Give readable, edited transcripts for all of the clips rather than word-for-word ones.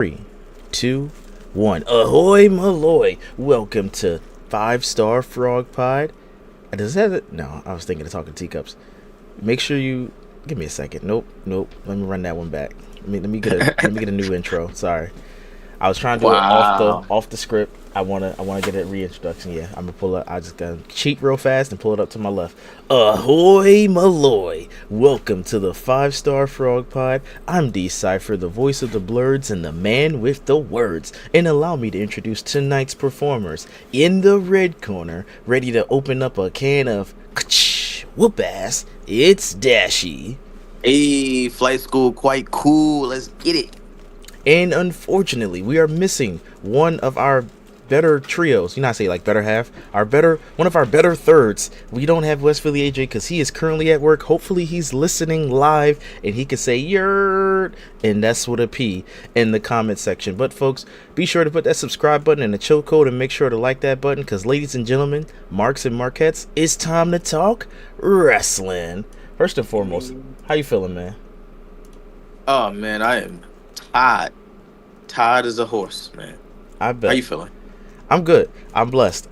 Three, two, one. Ahoy Maloy! Welcome to Five Star Frog Pod. Does that have it? No, I was thinking of talking teacups. Make sure you give me a second. Nope. Let me run that one back. Let me get a new intro. Sorry. I was trying to do it Wow. off the script. I wanna get a reintroduction. Yeah, I'm gonna pull up. I just gotta cheat real fast and pull it up to my left. Ahoy Maloy! Welcome to the Five Star Frog Pod. I'm D Cipher, the voice of the blurs and the man with the words. And allow me to introduce tonight's performers. In the red corner, ready to open up a can of whoop ass. It's Dashy. Hey, flight school quite cool. Let's get it. And unfortunately, we are missing one of our better trios. You know, I say like better half, one of our better thirds. We don't have West Philly AJ because he is currently at work. Hopefully, he's listening live and he can say "yerd" and that's with a P in the comment section. But folks, be sure to put that subscribe button in the chill code and make sure to like that button because, ladies and gentlemen, Marks and Marquettes, it's time to talk wrestling. First and foremost, how you feeling, man? Oh man, I am tired. Tired as a horse, man. I How bet. you feeling? I'm good. I'm blessed.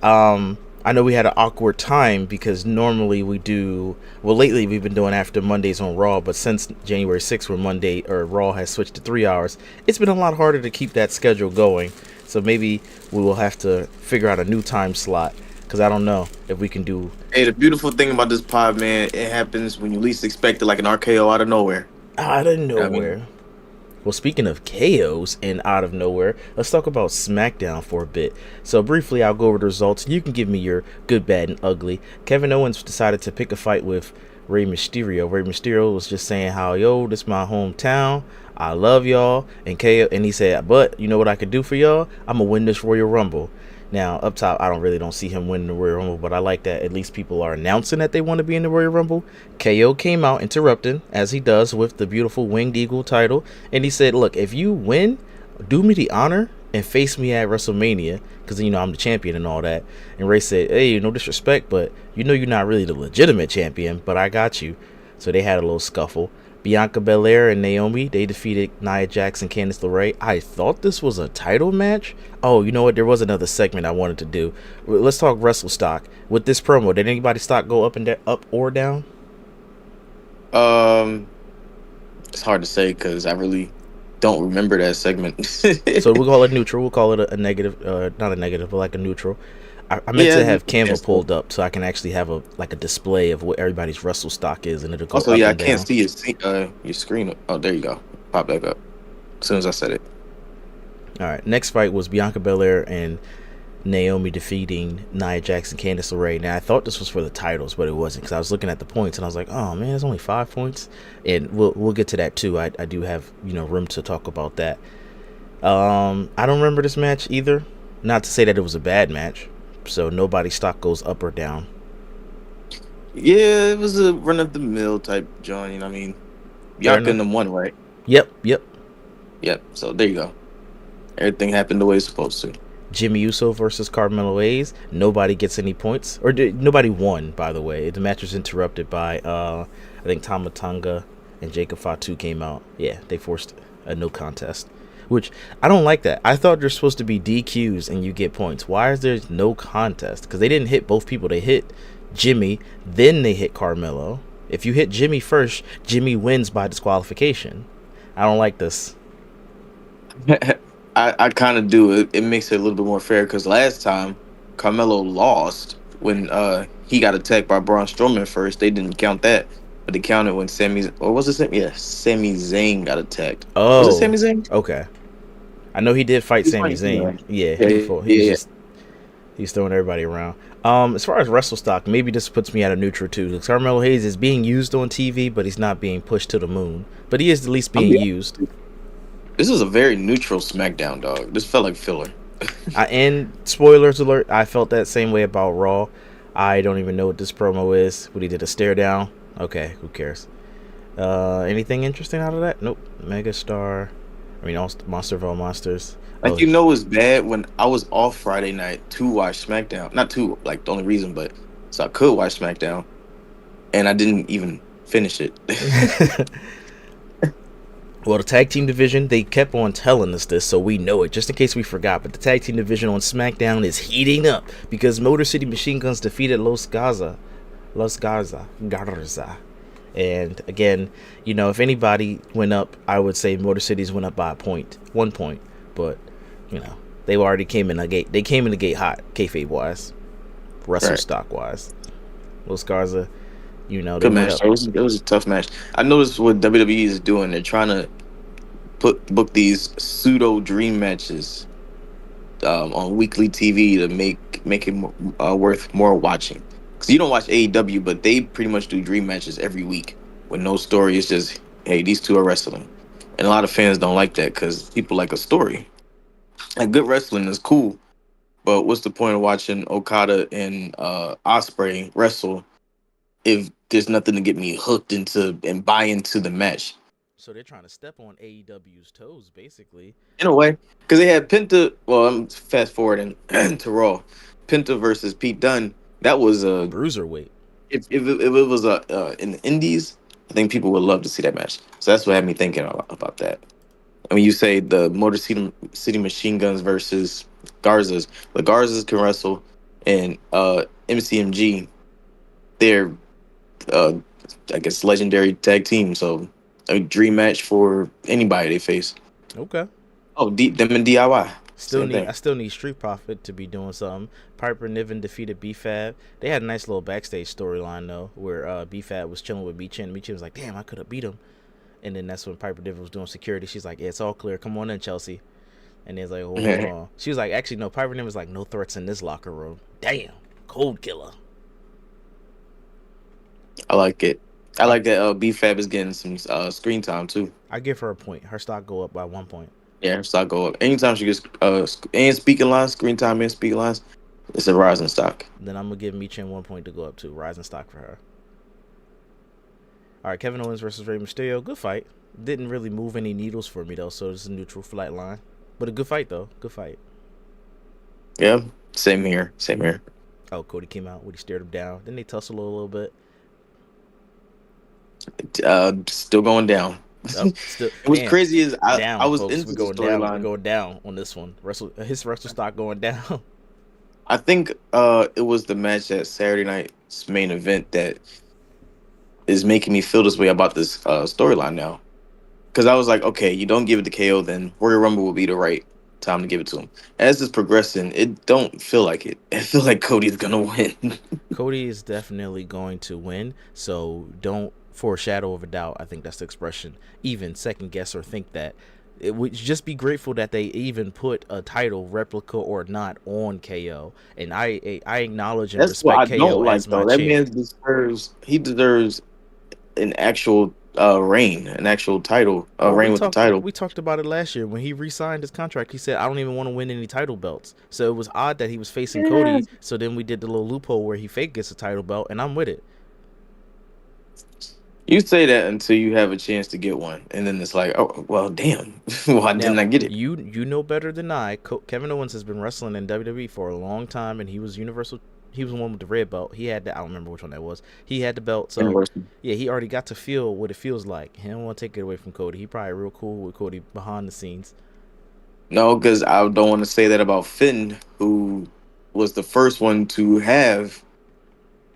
I know we had an awkward time because normally we do. Well, lately we've been doing after Mondays on Raw, but since January 6th, when Monday or Raw has switched to 3 hours, it's been a lot harder to keep that schedule going. So maybe we will have to figure out a new time slot because I don't know if we can do Hey, the beautiful thing about this pod, man, it happens when you least expect it, like an RKO out of nowhere. out of You know what I mean? nowhere. Well, speaking of KOs and out of nowhere, let's talk about Smackdown for a bit. So briefly, I'll go over the results. You can give me your good, bad, and ugly. Kevin Owens decided to pick a fight with Rey Mysterio. Rey Mysterio was just saying how, yo, this is my hometown. I love y'all. And he said, but you know what I could do for y'all? I'm gonna win this Royal Rumble. Now, up top, I don't see him winning the Royal Rumble, but I like that at least people are announcing that they want to be in the Royal Rumble. KO came out interrupting, as he does with the beautiful Winged Eagle title, and he said, look, if you win, do me the honor and face me at WrestleMania, because, you know, I'm the champion and all that. And Ray said, hey, no disrespect, but you know you're not really the legitimate champion, but I got you. So they had a little scuffle. Bianca Belair and Naomi, they defeated Nia Jax and Candice LeRae. I thought this was a title match. Oh, you know what? There was another segment I wanted to do. Let's talk wrestle stock. With this promo, did anybody's stock go up or down? Um, it's hard to say because I really don't remember that segment. So we'll call it neutral. We'll call it a negative, not a negative, but like a neutral. I meant Yeah, to have Canva that's cool. pulled up so I can actually have a display of what everybody's wrestle stock is, and it'll go Also, up yeah, I and can't down. see your screen. Oh, there you go. Pop back up as soon as I said it. All right. Next fight was Bianca Belair and Naomi defeating Nia Jax and Candice LeRae. Now I thought this was for the titles, but it wasn't because I was looking at the points and I was like, oh man, there's only 5 points, and we'll get to that too. I do have room to talk about that. I don't remember this match either. Not to say that it was a bad match. So nobody's stock goes up or down. Yeah, it was a run of the mill type joint. You know what I mean, Fair Bianca enough. and them won, right? Yep. Yep. So there you go. Everything happened the way it's supposed to. Jimmy Uso versus Carmelo Hayes. Nobody gets any points, nobody won. By the way, the match was interrupted by I think Tama Tonga and Jacob Fatu came out. Yeah, they forced a no contest, which I don't like that. I thought there's supposed to be DQs and you get points. Why is there no contest? Because they didn't hit both people. They hit Jimmy, then they hit Carmelo. If you hit Jimmy first, Jimmy wins by disqualification. I don't like this. I kind of do it. It makes it a little bit more fair because last time Carmelo lost when he got attacked by Braun Strowman first. They didn't count that, but they counted when Sami Zayn got attacked. Was it Oh, Sami Zayn? okay. I know he did fight He's Sami funny too, Zayn. right? Yeah, Yeah, he's yeah, just he's throwing everybody around. As far as wrestle stock, maybe this puts me at a neutral too. Because Carmelo Hayes is being used on TV, but he's not being pushed to the moon. But he is at least I'm being be used. This was a very neutral SmackDown, dog. This felt like filler. And spoilers alert, I felt that same way about Raw. I don't even know what this promo is. What he did a stare down. Okay, who cares? Anything interesting out of that? Nope. Megastar. I mean, all Monster of all monsters. Like Oh, you know, it's bad when I was off Friday night to watch SmackDown. Not to like the only reason, but so I could watch SmackDown, and I didn't even finish it. Well, the tag team division, they kept on telling us this, so we know it, just in case we forgot. But the tag team division on SmackDown is heating up because Motor City Machine Guns defeated Garza. And again, if anybody went up, I would say Motor Cities went up by 1 point. But, they already came in the gate. They came in the gate hot, kayfabe wise, wrestle Right. stock wise. Los Garza, they Good went match. up. It was a tough match. I noticed what WWE is doing. They're trying to book these pseudo dream matches on weekly TV to make it worth more watching. Because you don't watch AEW, but they pretty much do dream matches every week with no story. It's just, hey, these two are wrestling, and a lot of fans don't like that because people like a story. Like, good wrestling is cool, but what's the point of watching Okada and Osprey wrestle if there's nothing to get me hooked into and buy into the match? So they're trying to step on AEW's toes, basically. In a way, because they had Penta. Well, I'm fast forwarding to Raw. Penta versus Pete Dunne. That was a Bruiserweight. if it was in the Indies, I think people would love to see that match. So that's what had me thinking about that. I mean, you say the City Machine Guns versus Garzas. The Garzas can wrestle, and MCMG, they're uh, I guess legendary tag team. So a dream match for anybody they face. Okay. Oh, them and DIY, same I thing. still need Street Profit to be doing something. Piper Niven defeated B-Fab. They had a nice little backstage storyline though, where B-Fab was chilling with Michin. Michin was like, "Damn, I could have beat him." And then that's when Piper Niven was doing security. She's like, "Yeah, it's all clear. Come on in, Chelsea." And he's like, "Oh, hold on." She was like, "Actually, no." Piper Niven was like, "No threats in this locker room." Damn, cold killer. I like it. I I like that BFAB is getting some screen time too. I give her a point. Her stock go up by 1 point. Yeah, her stock go up. Anytime she gets and speaking lines, screen time and speaking lines, it's a rising stock. Then I'm gonna give Michin 1 point to go up too. Rising stock for her. All right, Kevin Owens versus Rey Mysterio. Good fight. Didn't really move any needles for me though, so it's a neutral flat line. But a good fight though. Good fight. Yeah, same here. Same here. Oh, Cody came out when he stared him down. Then they tussled a little bit. Still going down. Up, still, And what's damn, crazy is I down, was folks. We're into the going down. We're storyline. going down on this one. His wrestle stock going down. I think it was the match at Saturday night's main event that is making me feel this way about this storyline now. Because I was like, okay, you don't give it to KO, then Royal Rumble will be the right time to give it to him. As it's progressing, it don't feel like it. I feel like Cody's gonna win. Cody is definitely going to win, so don't, for a shadow of a doubt, I think that's the expression, even second guess or think that. It would just be grateful that they even put a title, replica or not, on KO. And I acknowledge and That's what respect I don't KO like as my though. That champ. man deserves an actual reign, an actual title, Well, reign with the title. we talked about it last year when he re-signed his contract. He said, "I don't even want to win any title belts." So it was odd that he was facing Yeah. Cody. So then we did the little loophole where he fake gets a title belt, and I'm with it. You say that until you have a chance to get one, and then it's like, oh well, damn, why didn't Now I get it? you know better than I. Kevin Owens has been wrestling in WWE for a long time, and he was Universal. He was the one with the red belt. He had the, I don't remember which one that was. He had the belt, so University. yeah, he already got to feel what it feels like. He don't want to take it away from Cody. He probably real cool with Cody behind the scenes. No, because I don't want to say that about Finn, who was the first one to have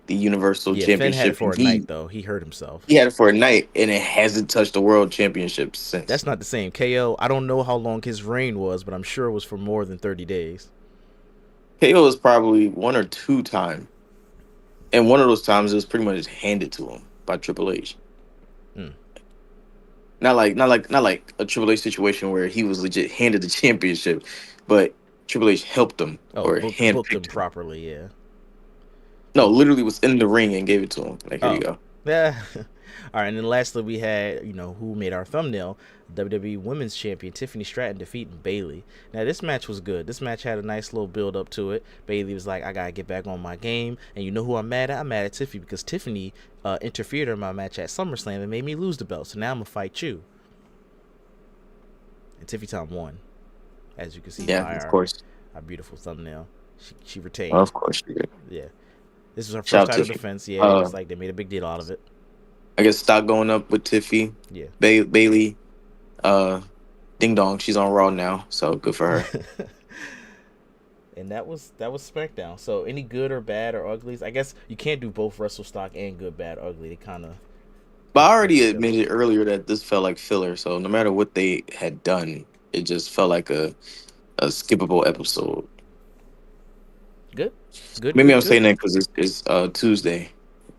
the Universal Yeah, Finn had it Championship, for and a night though. He hurt himself. he had it for a night, and it hasn't touched the World Championship That's since. not the same. KO, I don't know how long his reign was, but I'm sure it was for more than 30 days. KO was probably one or two times, and one of those times it was pretty much handed to him by Triple H. Hmm. Not like a Triple H situation where he was legit handed the championship, but Triple H helped him Oh, or booked him handpicked him. properly, yeah. No, Booked. literally was in the ring and gave it to him. Like, here you Oh, go. yeah. All right, and then lastly we had, who made our thumbnail, WWE Women's Champion Tiffany Stratton defeating Bayley. Now this match was good. This match had a nice little build up to it. Bayley was like, "I gotta get back on my game," and you know who I'm mad at? I'm mad at Tiffany because Tiffany interfered in my match at SummerSlam and made me lose the belt. So now I'm gonna fight you. And Tiffany Tom won, as you can see Yeah, by of course. our beautiful thumbnail. She retained. Of course you did. Yeah, this was her Shout first out title Tiffy. defense. Yeah, it was like they made a big deal out of it. I guess stock going up with Tiffy, Yeah. Bailey. Uh, Ding Dong, she's on Raw now, so good for her. And that was SmackDown. So any good or bad or uglies? I guess you can't do both Wrestle Stock and good, bad, ugly. They kind of But I conflict already each other. admitted earlier that this felt like filler. So no matter what they had done, it just felt like a skippable episode. Good, good, Maybe good, I'm good. saying that because it's Tuesday,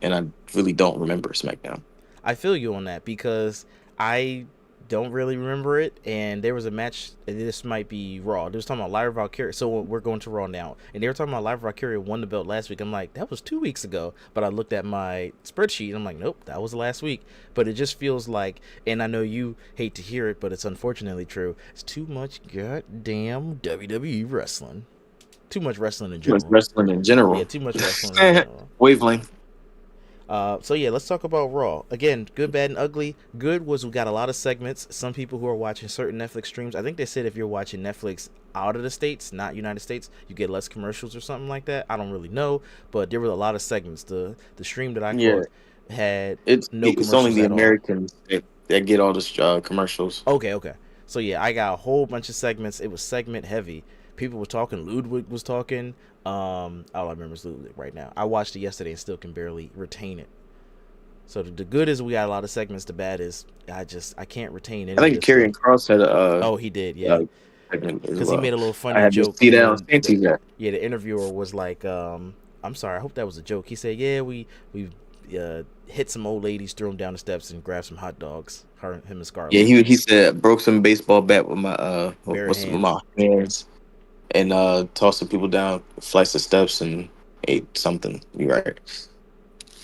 and I really don't remember SmackDown. I feel you on that because I don't really remember it. And there was a match. This might be Raw. They was talking about Lyra Valkyria. So we're going to Raw now, and they were talking about Lyra Valkyria won the belt last week. I'm like, that was 2 weeks ago. But I looked at my spreadsheet. And I'm like, nope, that was last week. But it just feels like, and I know you hate to hear it, but it's unfortunately true. It's too much goddamn WWE wrestling. Too much wrestling in It's general. wrestling in Yeah, general. too much wrestling in general. Wavelength. So yeah, let's talk about Raw. Again, good, bad, and ugly. Good was we got a lot of segments. Some people who are watching certain Netflix streams, I think they said if you're watching Netflix out of the States, not United States, you get less commercials or something like that. I don't really know, but there were a lot of segments. The stream that I Yeah, caught had no it's only commercials the at all. Americans that get all the commercials. Okay, okay. So yeah, I got a whole bunch of segments. It was segment heavy. People were talking. Ludwig was talking. All I remember is Ludwig right now. I watched it yesterday and still can barely retain it. So the good is we got a lot of segments. The bad is I can't retain I any of think this Karrion stuff. Cross had Oh, he did, yeah, a segment as because he well. made a little I funny had to joke. see that on Santi. Yeah, the interviewer was like, "I'm sorry, I hope that was a joke." He said, "Yeah, we hit some old ladies, threw them down the steps, and grabbed some hot dogs." Him and Yeah, Scarlett, he said broke some baseball bat with my bare with hands. my hands and tossed some people down flights of steps and ate something. You right?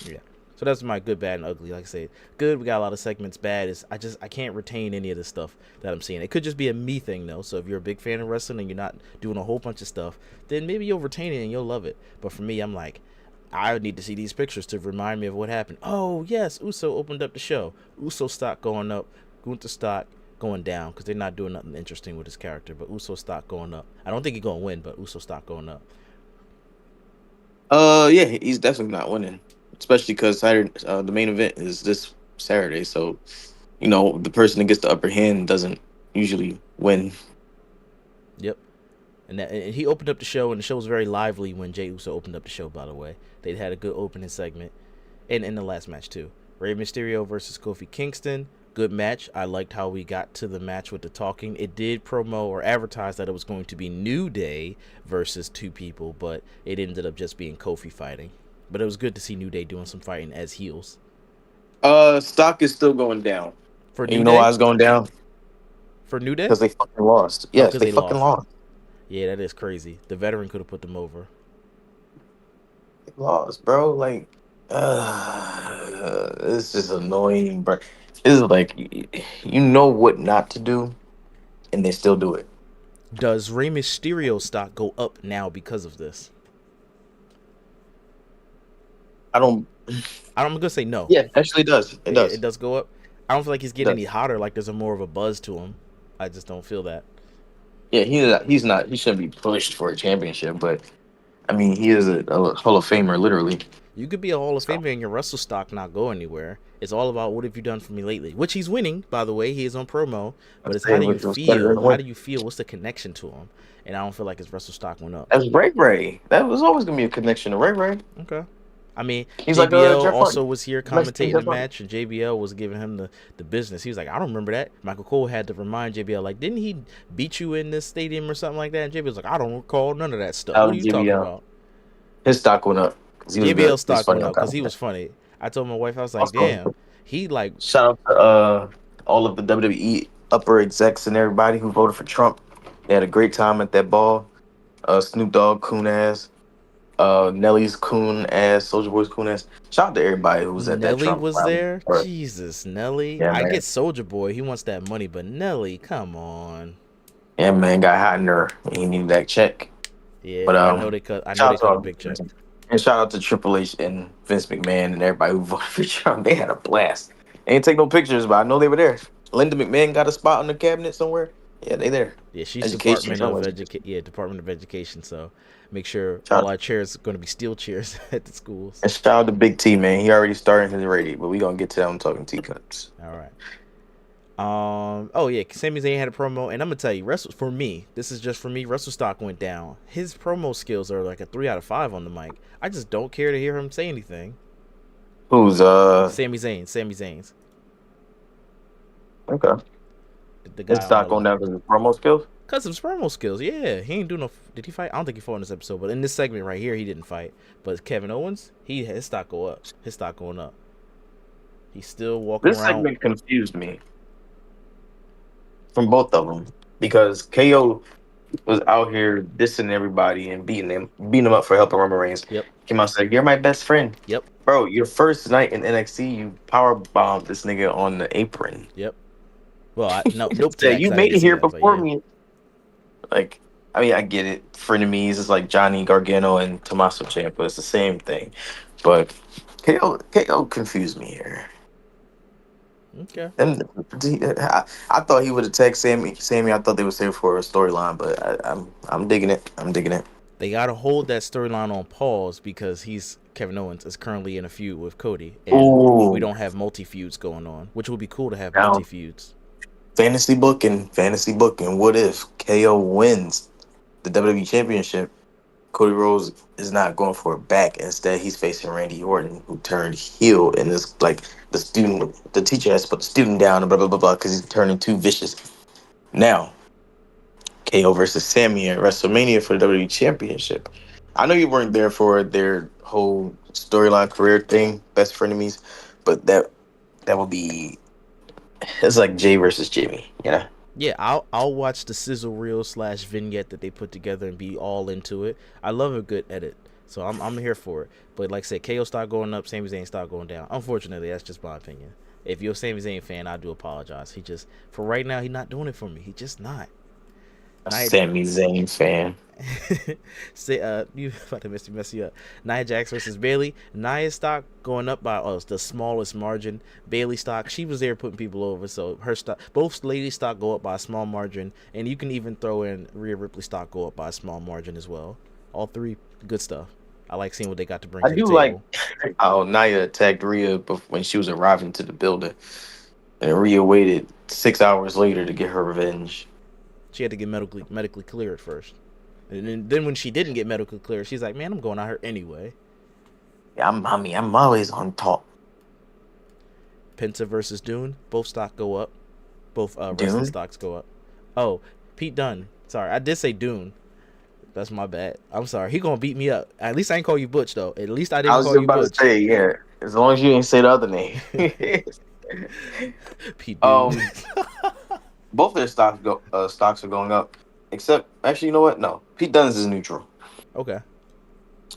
Yeah. So that's my good, bad, and ugly. Like I said, good, we got a lot of segments. Bad is I can't retain any of the stuff that I'm seeing. It could just be a me thing though. So if you're a big fan of wrestling and you're not doing a whole bunch of stuff, then maybe you'll retain it and you'll love it. But for me, I'm like, I need to see these pictures to remind me of what happened. Oh yes, Uso opened up the show. Uso stock going up, Gunther stock going down because they're not doing nothing interesting with his character. But Uso stock going up. I don't think he's gonna win, but Uso stock going up. Yeah, he's definitely not winning, especially because the main event is this Saturday. So the person that gets the upper hand doesn't usually win. Yep. And he opened up the show, and the show was very lively when Jey Uso opened up the show. By the way, they had a good opening segment, and in the last match too. Rey Mysterio versus Kofi Kingston, good match. I liked how we got to the match with the talking. It did promo or advertise that it was going to be New Day versus two people, but it ended up just being Kofi fighting. But it was good to see New Day doing some fighting as heels Stock is still going down, for and New you know why Day. it's going down? For New Day, Because they fucking lost. oh, Yes, because they they fucking lost. lost. Yeah, that is crazy. The veteran could have put them over. They lost, bro. Like, it's just annoying, bro. This is like you know what not to do, and they still do it. Does Rey Mysterio stock go up now because of this? I don't. I'm gonna say no. Yeah, actually, it does. It It does. does go up. I don't feel like he's It getting any does. hotter. Like there's a more of a buzz to him. I just don't feel that. Yeah, he's not. He shouldn't be pushed for a championship, but I mean, he is a Hall of Famer, literally. You could be a Hall of So Famer and your wrestle stock not go anywhere. It's all about what have you done for me lately, which he's winning, by the way. He is on promo, but I'm it's how saying do you it was better than feel? the How win. do you feel? What's the connection to him? And I don't feel like his wrestle stock went up. That's Ray Ray. That was always gonna be a connection to Ray Ray. Okay. I mean, He's like JBL Jeff Hardy. also was here Mexican commentating the Jeff Hardy. match, and JBL was giving him the business. He was like, I don't remember that. Michael Cole had to remind JBL, like, didn't he beat you in this stadium or something like that? And JBL was like, I don't recall none of that stuff. What are you talking JBL. about? His stock went up because he was JBL good. He's stock funny went on up because he commentary. was funny. I told my wife, I was like, Also, damn, he like, shout out to all of the WWE upper execs and everybody who voted for Trump. They had a great time at that ball. Snoop Dogg, coon ass. Nelly's coon ass. Soldier Boy's coon ass. Shout out to everybody who was at that Nelly Trump was rally. there. Jesus, Nelly. Yeah, I man. get Soldier Boy. He wants that money, but Nelly, come on. Yeah, man. Got hot in there. He needed that check. Yeah, But I know they cut. I know shout they out to cut a all big check. and shout out to Triple H and Vince McMahon and everybody who voted for Trump. They had a blast. They didn't take no pictures, but I know they were there. Linda McMahon got a spot on the cabinet somewhere. Yeah, they there. Yeah, she's Education, Department of somewhere. Department of Education. So make sure all Shout our chairs are going to be steel chairs at the schools. and shout out to Big T, man. He already started his rating, but we gonna get to that on talking teacups. All right. Oh yeah, Sami Zayn had a promo, and I'm gonna tell you, Wrestle for me. This is just for me. Wrestle stock went down. His promo skills are like a 3 out of 5 on the mic. I just don't care to hear him say anything. Who's Sami Zayn's okay? the His guy on stock All going Out. down because of promo skills. Cause of his promo skills, yeah. He ain't do no. Did he fight? I don't think he fought in this episode, but in this segment right here, he didn't fight. But Kevin Owens, his stock go up. His stock going up. He's still walking This around. segment confused me from both of them because KO was out here dissing everybody and beating them up for helping Roman Reigns. Yep, Came out and said, "You're my best friend, yep, bro." Your first night in NXT, you power bombed this nigga on the apron. yep. Well, no, nope to Said, that because "You I made didn't it see here that, but before yeah. me." Like, I mean, I get it. Frenemies is like Johnny Gargano and Tommaso Ciampa. It's the same thing, but KO confused me here. Okay. And I thought he would attack Sammy. Sammy, I thought they would save for a storyline, but I'm digging it. I'm digging it. They gotta hold that storyline on pause because Kevin Owens is currently in a feud with Cody, and we Ooh, don't have multi feuds going on, which would be cool to have multi now feuds. fantasy booking. What if KO wins the WWE Championship? Cody Rhodes is not going for it back. Instead, he's facing Randy Orton, who turned heel, and is like the teacher has to put the student down, and blah blah blah blah, because he's turning too vicious. Now, KO versus Sammy at WrestleMania for the WWE Championship. I know you weren't there for their whole storyline career thing, best frenemies, but that would be it's like Jay versus Jimmy, you know. Yeah, I'll watch the sizzle reel slash vignette that they put together and be all into it. I love a good edit, so I'm here for it. But like I said, KO start going up, Sami Zayn start going down. Unfortunately, that's just my opinion. If you're a Sami Zayn fan, I do apologize. He just for right now, he's not doing it for me. He just not. A Nia, Sami Zayn fan. say you about to mess you up. Nia Jax versus Bailey. Nia stock going up by the smallest margin. Bailey stock, she was there putting people over, so her stock, both ladies stock go up by a small margin, and you can even throw in Rhea Ripley stock go up by a small margin as well. All three good stuff. I like seeing what they got to bring I to the do like table. how Nia attacked Rhea when she was arriving to the building, and Rhea waited 6 hours later to get her revenge. She had to get medically cleared first. And then when she didn't get medically cleared, she's like, "Man, I'm going out here anyway." Yeah, I'm always on top. Penta versus Dune. Both stock go up. Both wrestling Dune. stocks go up. Oh, Pete Dunne. Sorry, I did say Dune. That's my bad. I'm sorry. He gonna beat me up. At least I ain't call you Butch though. At least I I didn't was call just you about to Butch. say, yeah, as long as you didn't say the other name. Pete Dune. um, both their stocks are going up, except actually, you know what? No, Pete Dunne is neutral. Okay.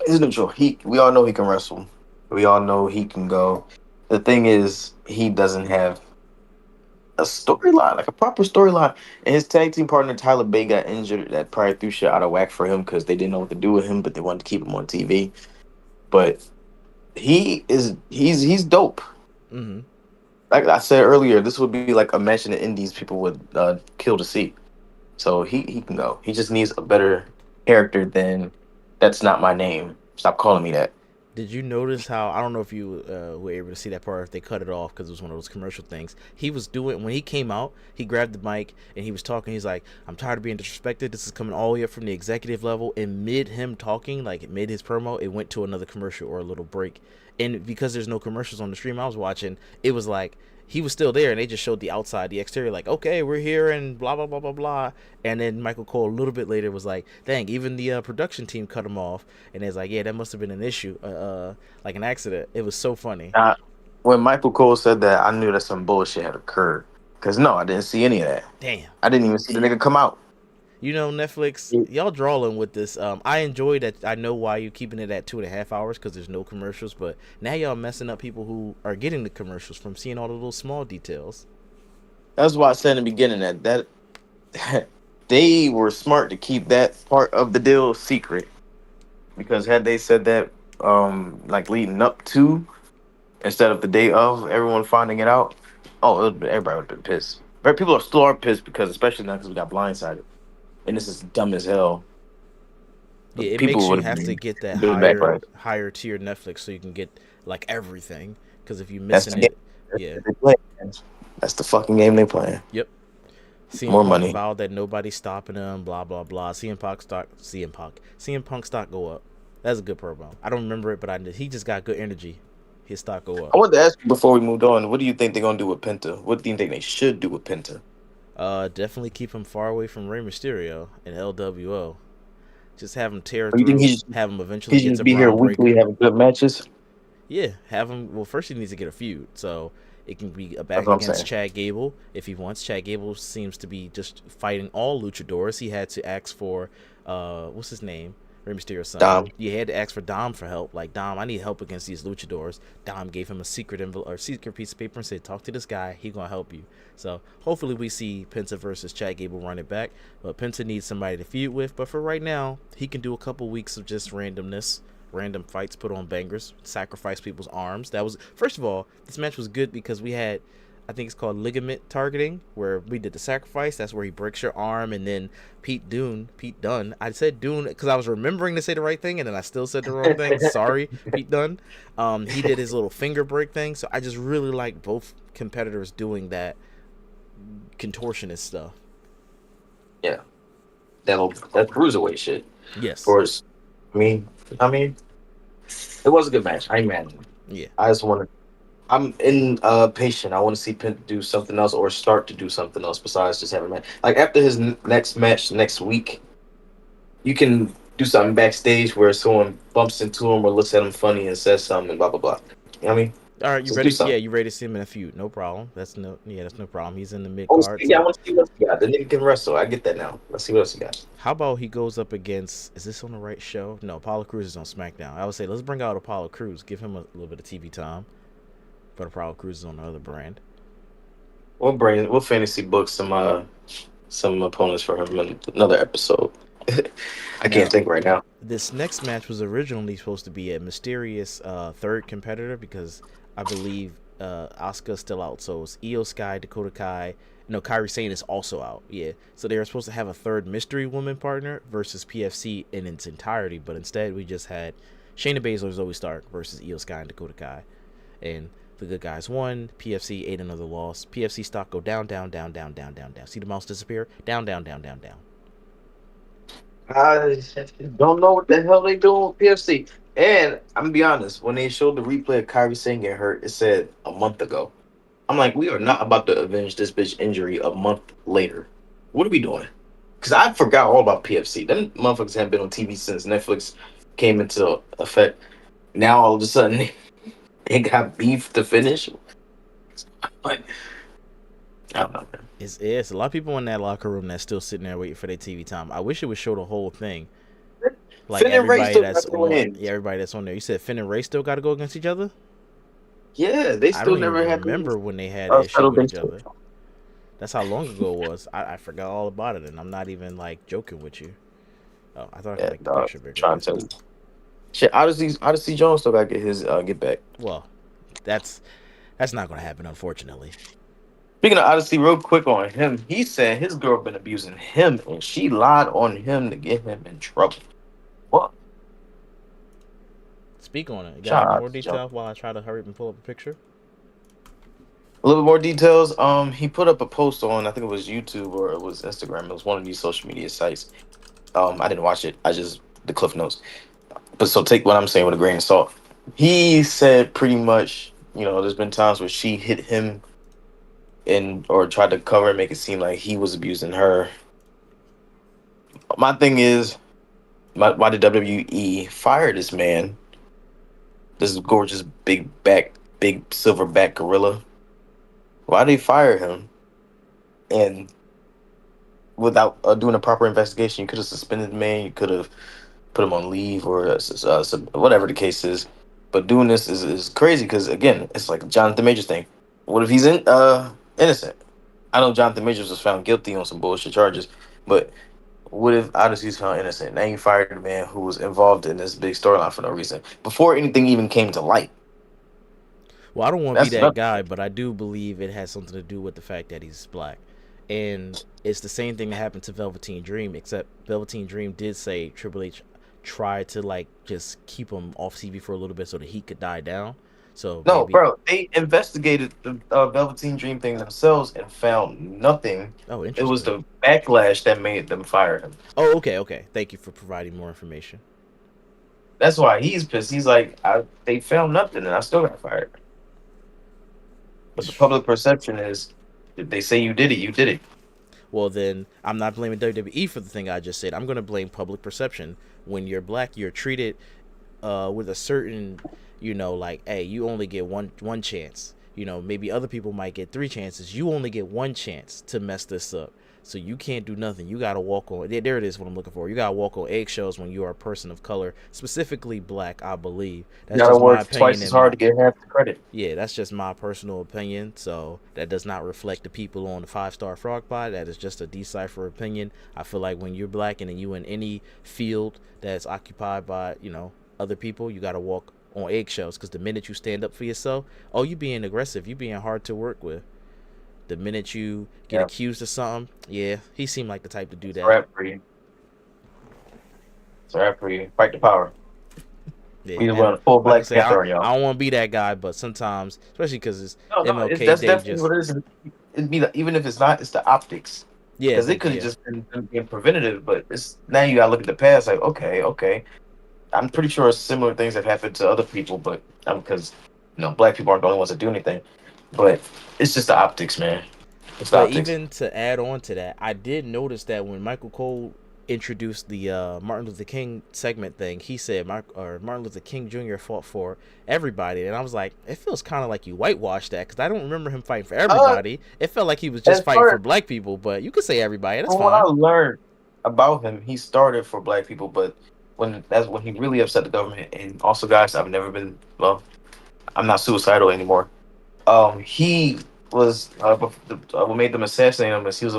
He's neutral. We all know he can wrestle. We all know he can go. The thing is, he doesn't have a storyline, like a proper storyline. And his tag team partner Tyler Bate got injured. That probably threw shit out of whack for him because they didn't know what to do with him, but they wanted to keep him on TV. But he's dope. Mm-hmm. Like I said earlier, this would be like a match in the Indies people would kill to see. So he can go. He just needs a better character than "That's not my name." Stop calling me that. Did you notice how I don't know if you were able to see that part, if they cut it off because it was one of those commercial things. He was doing when he came out. He grabbed the mic and he was talking. He's like, "I'm tired of being disrespected. This is coming all the way up from the executive level." And mid him talking, like mid his promo, it went to another commercial or a little break. And because there's no commercials on the stream I was watching, it was like he was still there and they just showed the outside, the exterior, like, "Okay, we're here," and blah blah blah blah blah. And then Michael Cole a little bit later was like, "Dang, even the production team cut him off." And it's like, "Yeah, that must have been an issue, like an accident." It was so funny. Now, when Michael Cole said that, I knew that some bullshit had occurred. Cause no, I didn't see any of that. Damn. I didn't even see the nigga come out. You know, Netflix, y'all drawing with this. I enjoy that. I know why you're keeping it at 2.5 hours because there's no commercials. But now y'all messing up people who are getting the commercials from seeing all the little small details. That's why I said in the beginning that they were smart to keep that part of the deal secret. Because had they said that, like leading up to instead of the day of everyone finding it out, everybody would have been pissed. But people are pissed because, especially now, because we got blindsided, and this is dumb as hell. Yeah, it People makes you would have have to been get that doing backlash. higher tier Netflix so you can get like everything. Because if you're That's missing the game. it, That's yeah. what they play. That's the fucking game they playing. Yep. CM More Punk money. vowed that nobody's stopping him. Blah blah blah. CM Punk stock go up. That's a good promo. I don't remember it, but he just got good energy. His stock go up. I wanted to ask you before we moved on. What do you think they're gonna do with Penta? What do you think they should do with Penta? Definitely keep him far away from Rey Mysterio and LWO. Just have him tear Or you think through. Have him eventually he get should to be here Braun weekly Breaker. having good matches? Yeah, have him. Well, first he needs to get a feud, so it can be a That's back what I'm against saying. Chad Gable if he wants. Chad Gable seems to be just fighting all luchadors. He had to ask for what's his name, Rey Mysterio's son. Dom. You had to ask for Dom for help. Like, Dom, I need help against these luchadors. Dom gave him a secret envelope or secret piece of paper and said, "Talk to this guy. He gonna help you." So hopefully we see Penta versus Chad Gable run it back. But Penta needs somebody to feud with. But for right now, he can do a couple weeks of just randomness, random fights, put on bangers, sacrifice people's arms. That was, first of all, this match was good because we had, I think it's called ligament targeting, where we did the sacrifice. That's where he breaks your arm, and then Pete Dunne. I said Dune because I was remembering to say the right thing, and then I still said the wrong thing. Sorry, Pete Dunne. He did his little finger break thing. So I just really like both competitors doing that contortionist stuff. Yeah, that cruiserweight shit. Of Yes. course, I mean, I mean, it was a good match. I ain't mad. Yeah. I just want to. I'm in patient. I want to see Penta do something else or start to do something else besides just having a match. Like after his next match next week, you can do something backstage where someone bumps into him or looks at him funny and says something and blah blah blah. You know what I mean? All right, you Just do ready? Yeah, something. you ready to see him in a feud? No problem. That's no problem. He's in the mid I want to card, see, yeah, I so want to see what he got. The nigga can wrestle. I get that now. Let's see what else he got. how about he goes up against? Is this on the right show? No, Apollo Crews is on SmackDown. I would say let's bring out Apollo Crews, give him a little bit of TV time. But Apollo Crews is on the other brand. We'll fantasy book some opponents for him in another episode. I can't Now, think right now. this next match was originally supposed to be a mysterious third competitor because I believe Asuka's still out. So it's Io Sky, Dakota Kai. No, Kairi Sane is also out. Yeah. So they were supposed to have a third mystery woman partner versus PFC in its entirety, but instead we just had Shayna Baszler, Zoe Stark versus Io Sky and Dakota Kai. And the good guys won. PFC ate another loss. PFC stock go down, down, down, down, down, down, down. See the mouse disappear? Down, down, down, down, down. I don't know what the hell they doing with PFC. And I'm gonna be honest, when they showed the replay of Kyrie Sane getting hurt, it said a month ago. I'm like, we are not about to avenge this bitch injury a month later. What are we doing? Because I forgot all about PFC. Them motherfuckers haven't been on TV since Netflix came into effect. Now all of a sudden they got beef to finish. Like, I don't know, man. It's a lot of people in that locker room that's still sitting there waiting for their TV time. I wish it would show the whole thing. Like Finn and Ray everybody still got that's to on, win. yeah, everybody that's on there. You said Finn and Ray still got to go against each other. Yeah, they I still don't even never had to remember when they had an issue settle with their each other. That's how long ago it was. I forgot all about it, and I'm not even like joking with you. Oh, I thought I could Yeah, make the dog. picture bigger. Trying That's to cool. shit. Odyssey Jones still got to get his get back. Well, that's that's not going to happen, unfortunately. Speaking of Odyssey, real quick on him, he said his girl been abusing him and she lied on him to get him in trouble. What? Speak on it. You got Shout any out more to Jones. details while I try to hurry up and pull up a picture? A little bit more details. He put up a post on I think it was YouTube or it was Instagram. It was one of these social media sites. I didn't watch it. I just the cliff notes. But so take what I'm saying with a grain of salt. He said pretty much, there's been times where she hit him and or tried to cover and make it seem like he was abusing her. My thing is, why did WWE fire this man? This gorgeous big silverback gorilla. Why they fire him? And without doing a proper investigation, you could have suspended the man. You could have put him on leave or whatever the case is. But doing this is crazy because again, it's like a Jonathan Majors thing. What if he's innocent? I know Jonathan Majors was found guilty on some bullshit charges, but what if Odyssey's found innocent? Now you fired the man who was involved in this big storyline for no reason before anything even came to light. Well, I don't want to be That's that another guy, shit. but I do believe it has something to do with the fact that he's black. And it's the same thing that happened to Velveteen Dream, except Velveteen Dream did say Triple H tried to like just keep him off TV for a little bit so the heat could die down. So No, maybe. bro, they investigated the Velveteen Dream thing themselves and found nothing. Oh, It was interesting. the backlash that made them fire him. Oh, okay, okay. Thank you for providing more information. That's why he's pissed. He's like, they found nothing, and I still got fired. But the public perception is, if they say you did it, you did it. Well, then I'm not blaming WWE for the thing I just said. I'm going to blame public perception. When you're black, you're treated with a certain, like, hey, you only get one chance. Maybe other people might get three chances. You only get one chance to mess this up. So you can't do nothing. You gotta walk on. There it is. What I'm looking for. You gotta walk on eggshells when you are a person of color, specifically black. I believe You that's gotta just my work opinion twice as and hard my to get half the credit. yeah, that's just my personal opinion. So that does not reflect the people on the 5-star frog pie. That is just a decipher opinion. I feel like when you're black and you in any field that's occupied by other people, you gotta walk on eggshells because the minute you stand up for yourself, oh, you being aggressive, you being hard to work with. The minute you get Yeah, accused of something, yeah, he seemed like the type to do it's a that. rap for you. It's a rap for you. Fight the power. Yeah, We just and want a full like I Black say, Panther on y'all. I don't want to be that guy, but sometimes, especially because it's No, no, MLK that's Day, definitely just what it is. It'd be even if it's not, it's the optics. yeah, Because it thank could you. have Yeah. just been them being preventative, but it's now you gotta look at the past. Like, okay, okay, I'm pretty sure similar things have happened to other people, but because black people aren't the only ones that do anything. But it's just the optics, man. It's the But optics. even to add on to that, I did notice that when Michael Cole introduced the Martin Luther King segment thing, he said Martin Luther King Jr. fought for everybody, and I was like, it feels kind of like you whitewashed that because I don't remember him fighting for Uh, everybody. It felt like he was just as fighting for far black people, but you could say everybody. That's from what I fine. learned about him, he started for black people, but that's when he really upset the government. And also, guys, I've never been well. I'm not suicidal anymore. He was what made them assassinate him is he was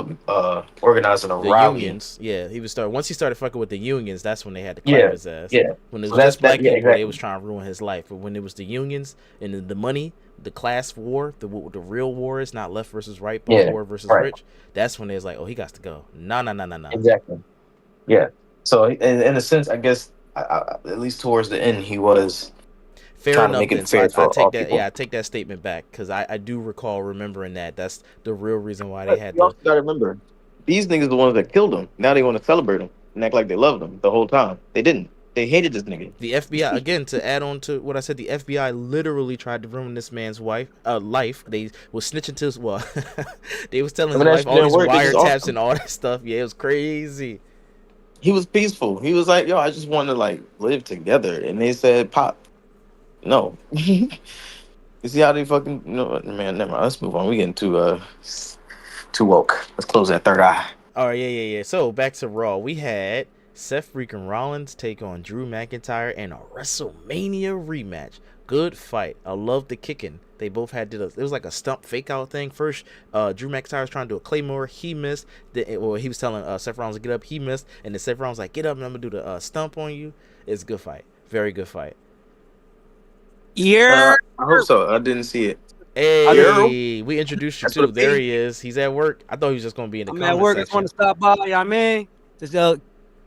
organizing a The rally. unions, yeah, he was start once he started fucking with the unions. That's when they had to clap Yeah, his ass. yeah. When it So was just that black yeah, people, they was exactly. trying to ruin his life. But when it was the unions and the money, the class war, the real war is not left versus right, but Yeah, poor versus right, rich. That's when they was like, oh, he got to go. Nah, nah, nah, nah, nah. exactly. Yeah. So in a sense, I guess at least towards the end, he was Fair trying to enough make then. it So fair I for take all that. Yeah, people. I take that statement back because I do recall remembering that. That's the real reason why they But had you to. also got to remember, these niggas are the ones that killed him. Now they want to celebrate him and act like they loved him the whole time. They didn't. They hated this nigga. The FBI again to add on to what I said. The FBI literally tried to ruin this man's life. They was snitching to his well. They was telling And his when that wife shit all didn't these work, they just off wiretaps him. and all that stuff. Yeah, it was crazy. He was peaceful. He was like, "Yo, I just want to like live together." And they said, "Pop, no." You see how they fucking man. Never mind. Let's move on. We getting too woke. Let's close that third eye. Oh yeah, yeah, yeah. So back to Raw. We had Seth freaking Rollins take on Drew McIntyre in a WrestleMania rematch. Good fight. I love the kicking. They both it was like a stump fake out thing. First, Drew McIntyre was trying to do a Claymore. He missed. He was telling Seth Rollins to get up. He missed. And then Seth Rollins like, get up and I'm going to do the stump on you. It's a good fight. Very good fight. Yeah, I hope so. I didn't see it. Yo, Hey, we introduced you that's what too. it There be. he is. He's at work. I thought he was just going to be in the I'm at comment work. I just want section. to stop by. You know what I mean? Just,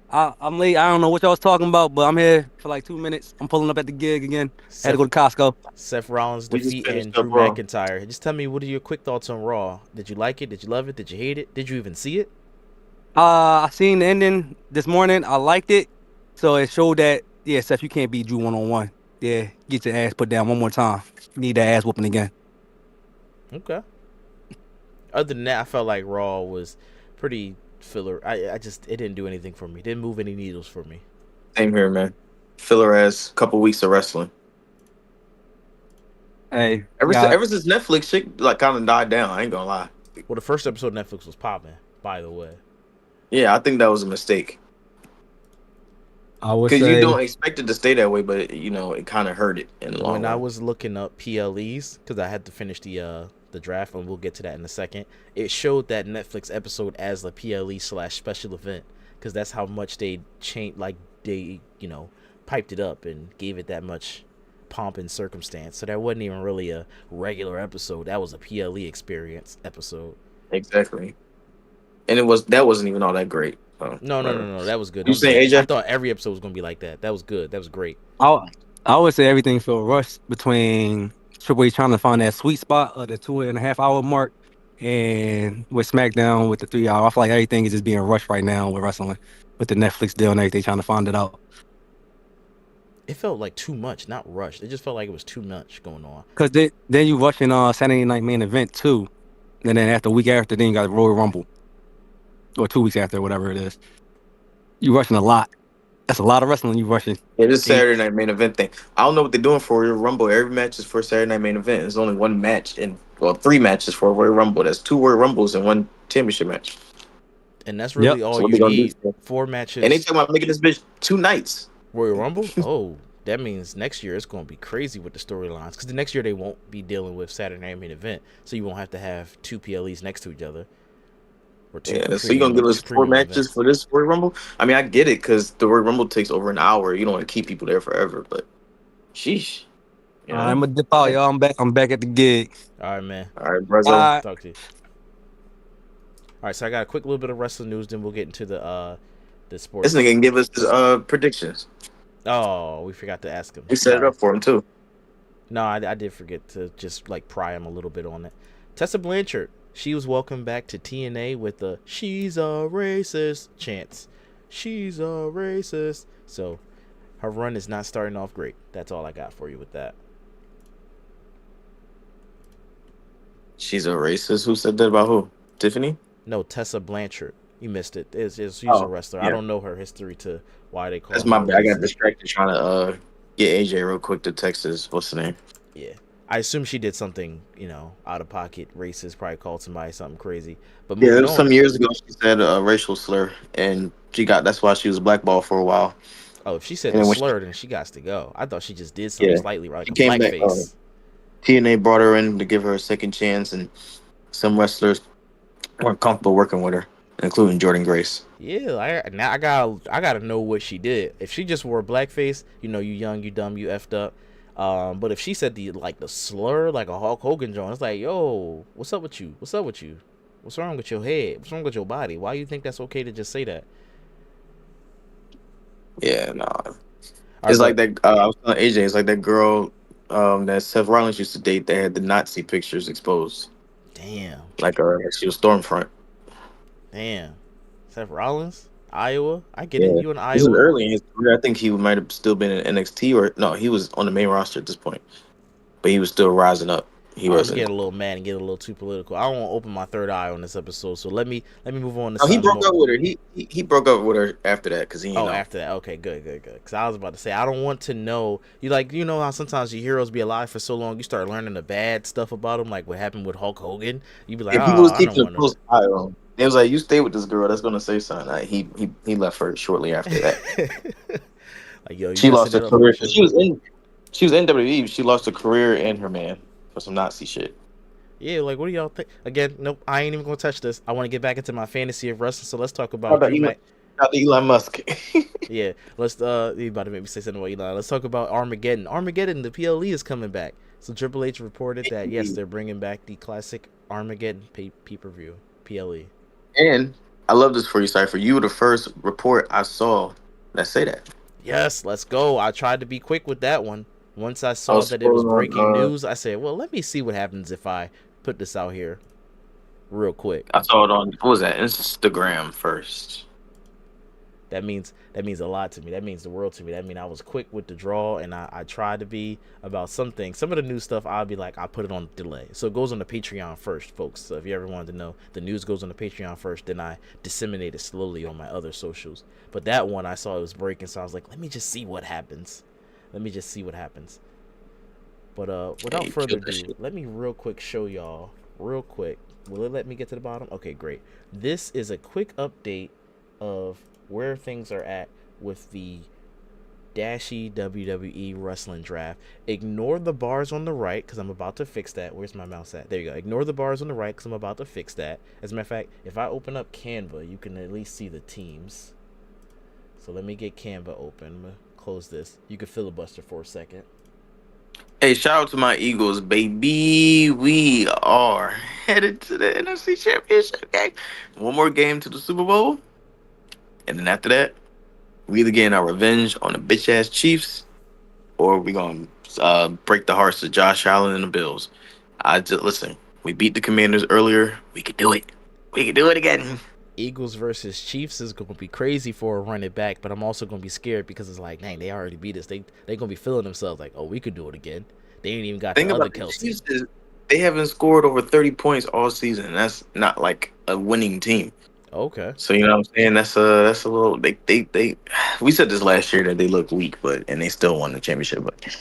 I'm late. I don't know what y'all was talking about, but I'm here for like 2 minutes. I'm pulling up at the gig again. Had to Seth go to Costco. Seth Rollins We just defeating finished up Drew Raw. McIntyre. Just tell me, what are your quick thoughts on Raw? Did you like it? Did you love it? Did you hate it? Did you even see it? I seen the ending this morning. I liked it. So it showed that, yeah, Seth, you can't beat Drew one-on-one. Yeah, get your ass put down one more time. You need that ass whooping again. Okay. Other than that, I felt like Raw was pretty filler. I just it didn't do anything for me. It didn't move any needles for me. Same here, man. Filler ass couple weeks of wrestling. Hey, Ever since yeah, ever since Netflix shit like kind of died down. I ain't gonna lie. Well, the first episode of Netflix was popping. By the way, Yeah, I think that was a mistake I would because you say, don't expect it to stay that way, but it kind of hurt it in the long when I run. was looking up PLEs because I had to finish the draft, and we'll get to that in a second. It showed that Netflix episode as the PLE / special event because that's how much they changed. Like they piped it up and gave it that much pomp and circumstance. So that wasn't even really a regular episode. That was a PLE experience episode. Exactly, and that wasn't even all that great. No, no, no, Whatever. no. That was good. That You was saying good. I AJ? thought every episode was gonna be like that. That was good. That was great. I, I would say everything feel rushed between Triple H trying to find that sweet spot of the 2.5 hour mark, and with SmackDown with the 3 hour, I feel like everything is just being rushed right now with wrestling, with the Netflix deal and everything, trying to find it out. It felt like too much, not rushed. It just felt like it was too much going on. Cause then you rushing Saturday Night Main Event too, and then after a week after, then you got Royal Rumble, or 2 weeks after, whatever it is. You rushing a lot. That's a lot of wrestling you rushing. Yeah, this Do you, Saturday night main event thing. I don't know what they're doing for Royal Rumble. Every match is for Saturday night main event. There's only one match three matches for Royal Rumble. That's two Royal Rumbles and one championship match. and that's Yep. really all So what you they gonna do? need. 4 And they matches talking about making this bitch 2 nights. Royal Rumble. Oh, that means next year it's going to be crazy with the storylines. Because the next year they won't be dealing with Saturday Night Main Event, so you won't have to have 2 PLEs next to each other, or two Yeah, so you gonna give us two 4 matches events. for this Royal Rumble? I mean, I get it because the Royal Rumble takes over an hour. You don't want to keep people there forever, but sheesh, you I'm know. gonna dip out, y'all. I'm back. I'm back at the gig. All right, man. All right, brother. Bye. Talk to you. All right, so I got a quick little bit of wrestling news, then we'll get into the This sports. nigga can give us his predictions. Oh, we forgot to ask him. We set it Sorry. up for him too. No, I did forget to just like pry him a little bit on it. Tessa Blanchard, she was welcomed back to TNA with the "She's a racist" chants. She's a racist. So her run is not starting off great. That's all I got for you with that. She's a racist. Who said that about who? Tiffany? No, Tessa Blanchard. You missed it. She's a Oh, wrestler. I yeah. don't know her history to why they call That's her my a bad. I got racist. distracted trying to get AJ real quick to Texas. What's the name? Yeah. I assume she did something, out of pocket, racist, probably called somebody something crazy. But Yeah, it moving was on. some years ago. She said a racial slur, and that's why she was blackballed for a while. Oh, if she said And the then slur, then she got to go. I thought she just did something yeah, slightly like she a came back. blackface. TNA brought her in to give her a second chance, and some wrestlers weren't comfortable working with her, including Jordan Grace. Yeah, now I gotta know what she did. If she just wore blackface, you young, you dumb, you effed up. But if she said the slur like a Hulk Hogan joint, it's like, yo, what's up with you? What's up with you? What's wrong with your head? What's wrong with your body? Why you think that's okay to just say that? Yeah, no, All right, it's like but that. I was telling AJ, it's like that girl that Seth Rollins used to date. They had the Nazi pictures exposed, damn, like she was Stormfront. damn, Seth Rollins, Iowa. I get it. Yeah, You in this was Iowa? early in his career. I think he might have still been in NXT, or no, he was on the main roster at this point, but he was still rising up. He All right, I'm wasn't. getting a little mad and getting a little too political. I don't want to open my third eye on this episode, so let me move on to No, he something broke more. up with her. He broke up with her after that because Oh, after that, okay, good. Because I was about to say I don't want to know. You know how sometimes your heroes be alive for so long, you start learning the bad stuff about them, like what happened with Hulk Hogan. You be like, Yeah, oh, people was I don't keeping a want to know. close eye on him. It was like, you stay with this girl that's gonna say something. Like, he left her shortly after that. Like, yo, you She messing lost her it up for me, career. sugar. She was in WWE. She lost her career and her man for some Nazi shit. Yeah, like what do y'all think? Again, nope, I ain't even gonna touch this. I want to get back into my fantasy of wrestling, so let's talk How about about Drew Mac. Elon Musk? Yeah, let's you about to make me say something about Elon. Let's talk about Armageddon. Armageddon, the PLE is coming back. So Triple H reported that yes, they're bringing back the classic Armageddon pay per view PLE. And I love this for you, Cypher. You were the first report I saw that say that. Yes, let's go. I tried to be quick with that one. Once I I saw was that it was scrolling breaking on. news, I said, well, let me see what happens if I put this out here real quick. I saw it on. What was that? Instagram first. That means a lot to me. That means the world to me. That means I was quick with the draw, and I tried to be about some things. Some of the new stuff, I'll be like, I put it on delay. So it goes on the Patreon first, folks. So if you ever wanted to know, the news goes on the Patreon first, then I disseminate it slowly on my other socials. But that one, I saw it was breaking, so I was like, let me just see what happens. But without Hey, further kill that ado, shit. let me real quick show y'all, real quick. Will it let me get to the bottom? Okay, great. This is a quick update of where things are at with the Dashy WWE Wrestling Draft. Ignore the bars on the right because I'm about to fix that. Where's my mouse at? There you go. Ignore the bars on the right because I'm about to fix that. As a matter of fact, if I open up Canva, you can at least see the teams. So let me get Canva open. I'm going to close this. You can filibuster for a second. Hey, shout out to my Eagles, baby. We are headed to the NFC Championship game. One more game to the Super Bowl. And then after that, we either getting our revenge on the bitch ass Chiefs or we gonna break the hearts of Josh Allen and the Bills. I just listen. We beat the Commanders earlier. We could do it. We could do it again. Eagles versus Chiefs is going to be crazy for a run it back, but I'm also going to be scared because it's like, dang, they already beat us. They going to be feeling themselves like, oh, we could do it again. They ain't even got Think the other about the Kelsey. Chiefs is they haven't scored over 30 points all season. That's not like a winning team. Okay. So you know what I'm saying? That's a little they we said this last year that they look weak, and they still won the championship. But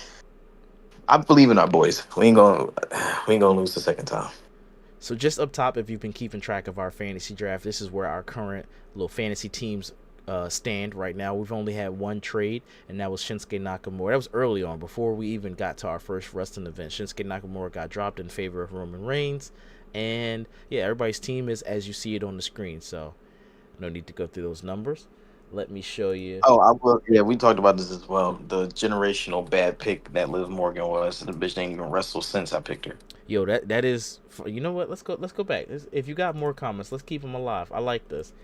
I believe in our boys. We ain't gonna lose the second time. So just up top, if you've been keeping track of our fantasy draft, this is where our current little fantasy teams stand right now. We've only had one trade, and that was Shinsuke Nakamura. That was early on, before we even got to our first wrestling event. Shinsuke Nakamura got dropped in favor of Roman Reigns. And yeah, everybody's team is as you see it on the screen. So no need to go through those numbers. Let me show you. Oh, I will. Yeah, we talked about this as well. The generational bad pick that Liv Morgan was. The bitch ain't even wrestled since I picked her. Yo, that is. You know what? Let's go back. If you got more comments, let's keep them alive. I like this.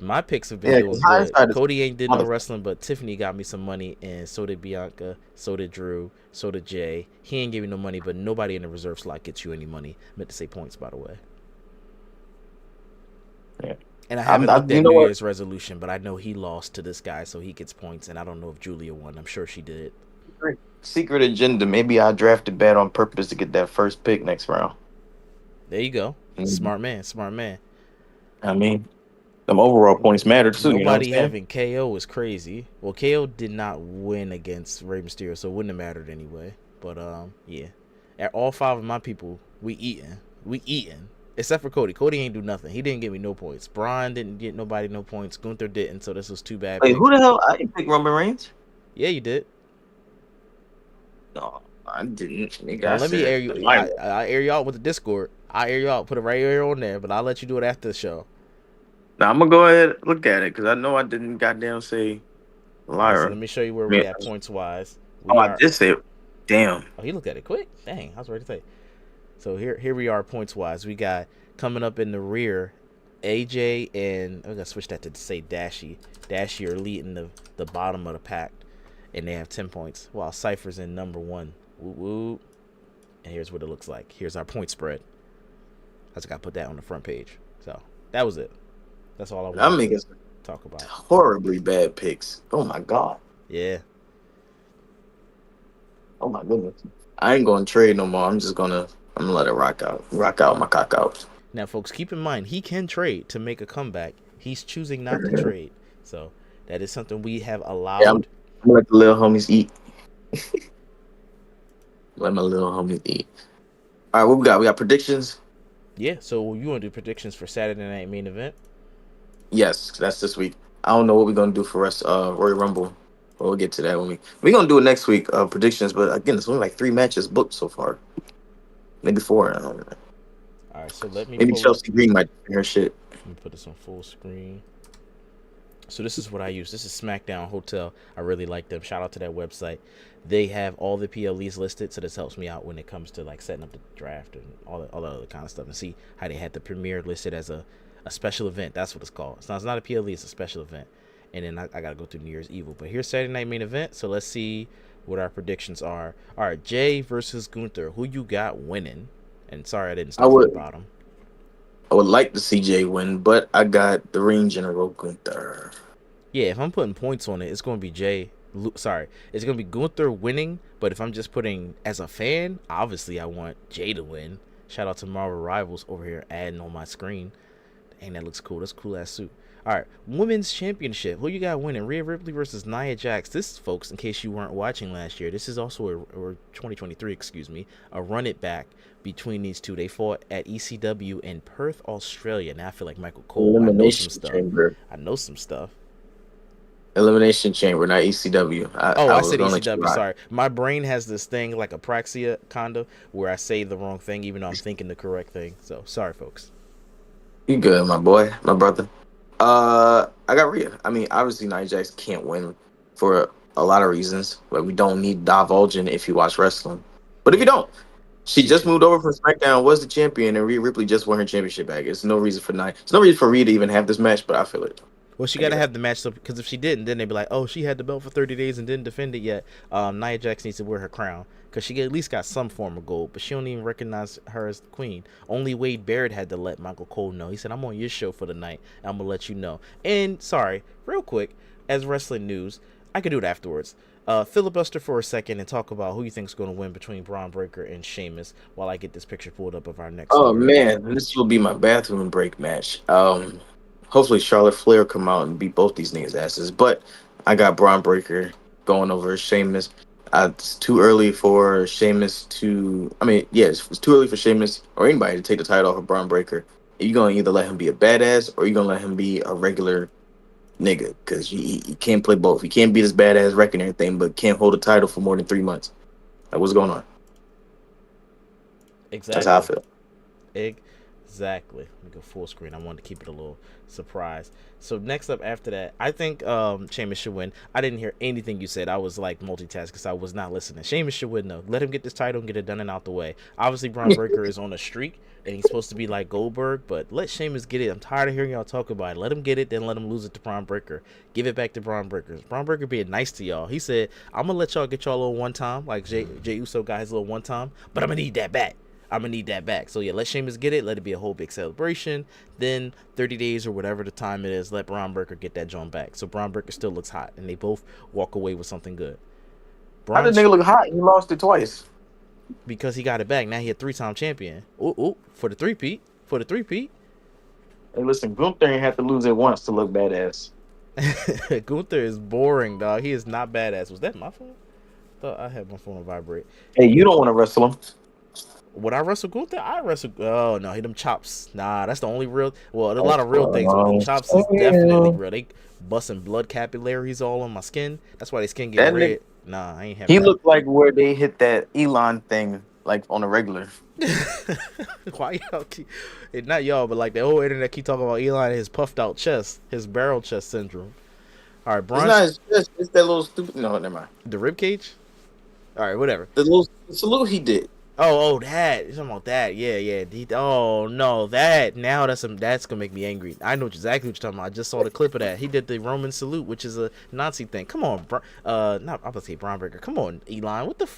My picks have been doing good. Cody ain't did no wrestling, but Tiffany got me some money, and so did Bianca, so did Drew, so did Jay. He ain't giving no money, but nobody in the reserve slot gets you any money. I meant to say points, by the way. Yeah. And I haven't looked at New Year's resolution, but I know he lost to this guy, so he gets points. And I don't know if Julia won. I'm sure she did. Secret agenda. Maybe I drafted bad on purpose to get that first pick next round. There you go. Smart man. Smart man. I mean, them overall points matter too. Nobody having KO is crazy. Well, KO did not win against Rey Mysterio, so it wouldn't have mattered anyway. But yeah, at all 5 of my people, we eating. Except for Cody. Cody ain't do nothing. He didn't give me no points. Brian didn't get nobody no points. Gunther didn't, so this was 2 bad Wait, picks. who the hell? I didn't pick Roman Reigns. Yeah, you did. No, I didn't. Let me air you. I air you out with the Discord. I air you out. Put it right here on there, but I'll let you do it after the show. Now I'm gonna go ahead and look at it because I know I didn't goddamn say liar. Right, so let me show you where we at points wise. I did say it. Damn. Oh, he looked at it quick. Dang, I was ready to say. So here we are points wise. We got coming up in the rear, AJ and I'm gonna switch that to say Dashy. Dashy are leading the bottom of the pack, and they have 10 points. While Cypher's in number 1. Woo woo. And here's what it looks like. Here's our point spread. I just gotta put that on the front page. So that was it. That's all I wanted to talk about. Horribly bad picks. Oh my god. Yeah. Oh my goodness. I ain't gonna trade no more. I'm gonna let it rock out. Rock out my cock out. Now, folks, keep in mind he can trade to make a comeback. He's choosing not to trade. So that is something we have allowed. Yeah, I'm gonna let the little homies eat. Let my little homies eat. All right, what we got? We got predictions. Yeah. So you want to do predictions for Saturday night main event? Yes, that's this week. I don't know what we're gonna do for rest Royal Rumble. But we'll get to that when we're gonna do it next week. Predictions, but again, it's only like 3 matches booked so far. Maybe 4. I don't know. All right, so let me. Maybe Chelsea Green might do her shit. Let me put this on full screen. So this is what I use. This is Smackdown Hotel. I really like them. Shout out to that website. They have all the PLEs listed, so this helps me out when it comes to like setting up the draft and all the other kind of stuff, and see how they had the premiere listed as a special event. That's what it's called. It's not a PLE. It's a special event. And then I got to go through New Year's Evil. But here's Saturday night main event. So let's see what our predictions are. All right, Jay versus Gunther. Who you got winning? And sorry I didn't start from the bottom. I would like to see Jay win, but I got the Ring General Gunther. Yeah, if I'm putting points on it, it's going to be Jay. Sorry, it's going to be Gunther winning. But if I'm just putting as a fan, obviously I want Jay to win. Shout out to Marvel Rivals over here adding on my screen. Dang, that looks cool. That's a cool ass suit. All right, Women's Championship. Who you got winning? Rhea Ripley versus Nia Jax. This, folks, in case you weren't watching last year, this is also or 2023, excuse me, a run it back between these two. They fought at ECW in Perth, Australia. Now I feel like Michael Cole. I know some stuff. I know some stuff. Elimination Chamber, not ECW. I said ECW. Sorry, my brain has this thing like apraxia, kind of, where I say the wrong thing even though I'm thinking the correct thing. So sorry, folks. You good, my boy, my brother. I got Rhea. I mean, obviously Nia Jax can't win for a lot of reasons, but we don't need divulging if you watch wrestling. But if you don't, she just moved over from SmackDown, was the champion, and Rhea Ripley just won her championship back. There's no reason for Nia. There's no reason for Rhea to even have this match, but I feel it. Well, she got to have the match because if she didn't, then they'd be like, oh, she had the belt for 30 days and didn't defend it yet. Nia Jax needs to wear her crown because she at least got some form of gold, but she don't even recognize her as the queen. Only Wade Barrett had to let Michael Cole know. He said, I'm on your show for the night. I'm going to let you know. And sorry, real quick, as wrestling news, I could do it afterwards. Filibuster for a second and talk about who you think is going to win between Braun Breaker and Sheamus while I get this picture pulled up of our next Oh story. man, this will be my bathroom break match. Hopefully Charlotte Flair come out and beat both these niggas' asses. But I got Braun Breaker going over Sheamus. It's too early for Sheamus to. I mean, yes, it's too early for Sheamus or anybody to take the title off of Braun Breaker. You're gonna either let him be a badass or you're gonna let him be a regular nigga because he can't play both. He can't be this badass wreck and everything, but can't hold a title for more than 3 months. Like, what's going on? Exactly. That's how I feel. Exactly. Let me go full screen. I wanted to keep it a little surprise. So next up after that, I think Sheamus should win. I didn't hear anything you said. I was like multitasking because I was not listening. Sheamus should win though. Let him get this title and get it done and out the way. Obviously, Braun Breaker is on a streak and he's supposed to be like Goldberg, but let Sheamus get it. I'm tired of hearing y'all talk about it. Let him get it, then let him lose it to Braun Breaker. Give it back to Braun Breaker. Braun Breaker being nice to y'all. He said, I'm going to let y'all get y'all a little one time, like Jay Uso got his little one time, but I'm going to need that back. So yeah, let Sheamus get it. Let it be a whole big celebration. Then 30 days or whatever the time it is, let Braun Breaker get that joint back. So Braun Breaker still looks hot, and they both walk away with something good. How did nigga look hot? He lost it twice. Because he got it back. Now he a 3-time champion. Ooh, for the three-peat. Hey, listen, Gunther ain't have to lose it once to look badass. Gunther is boring, dog. He is not badass. Was that my phone? I thought I had my phone on vibrate. Hey, you don't want to wrestle him. Would I wrestle Gunther? I wrestle. Oh no, hit them chops. Nah, that's the only real. Well, there's a lot of real things, but them chops is definitely real. They busting blood capillaries all on my skin. That's why they skin get red. Nah, I ain't having. He looked like where they hit that Elon thing, like on a regular. Why y'all keep? Not y'all, but like the whole internet keep talking about Elon and his puffed out chest, his barrel chest syndrome. All right, Braun. It's not his chest. It's that little stupid. No, never mind. The rib cage. All right, whatever. The little salute he did. Oh, that. You're talking about that. Yeah. Oh, no, that. Now that's going to make me angry. I know exactly what you're talking about. I just saw the clip of that. He did the Roman salute, which is a Nazi thing. Come on, I'm about to say Braun Breaker. Come on, Elon. What the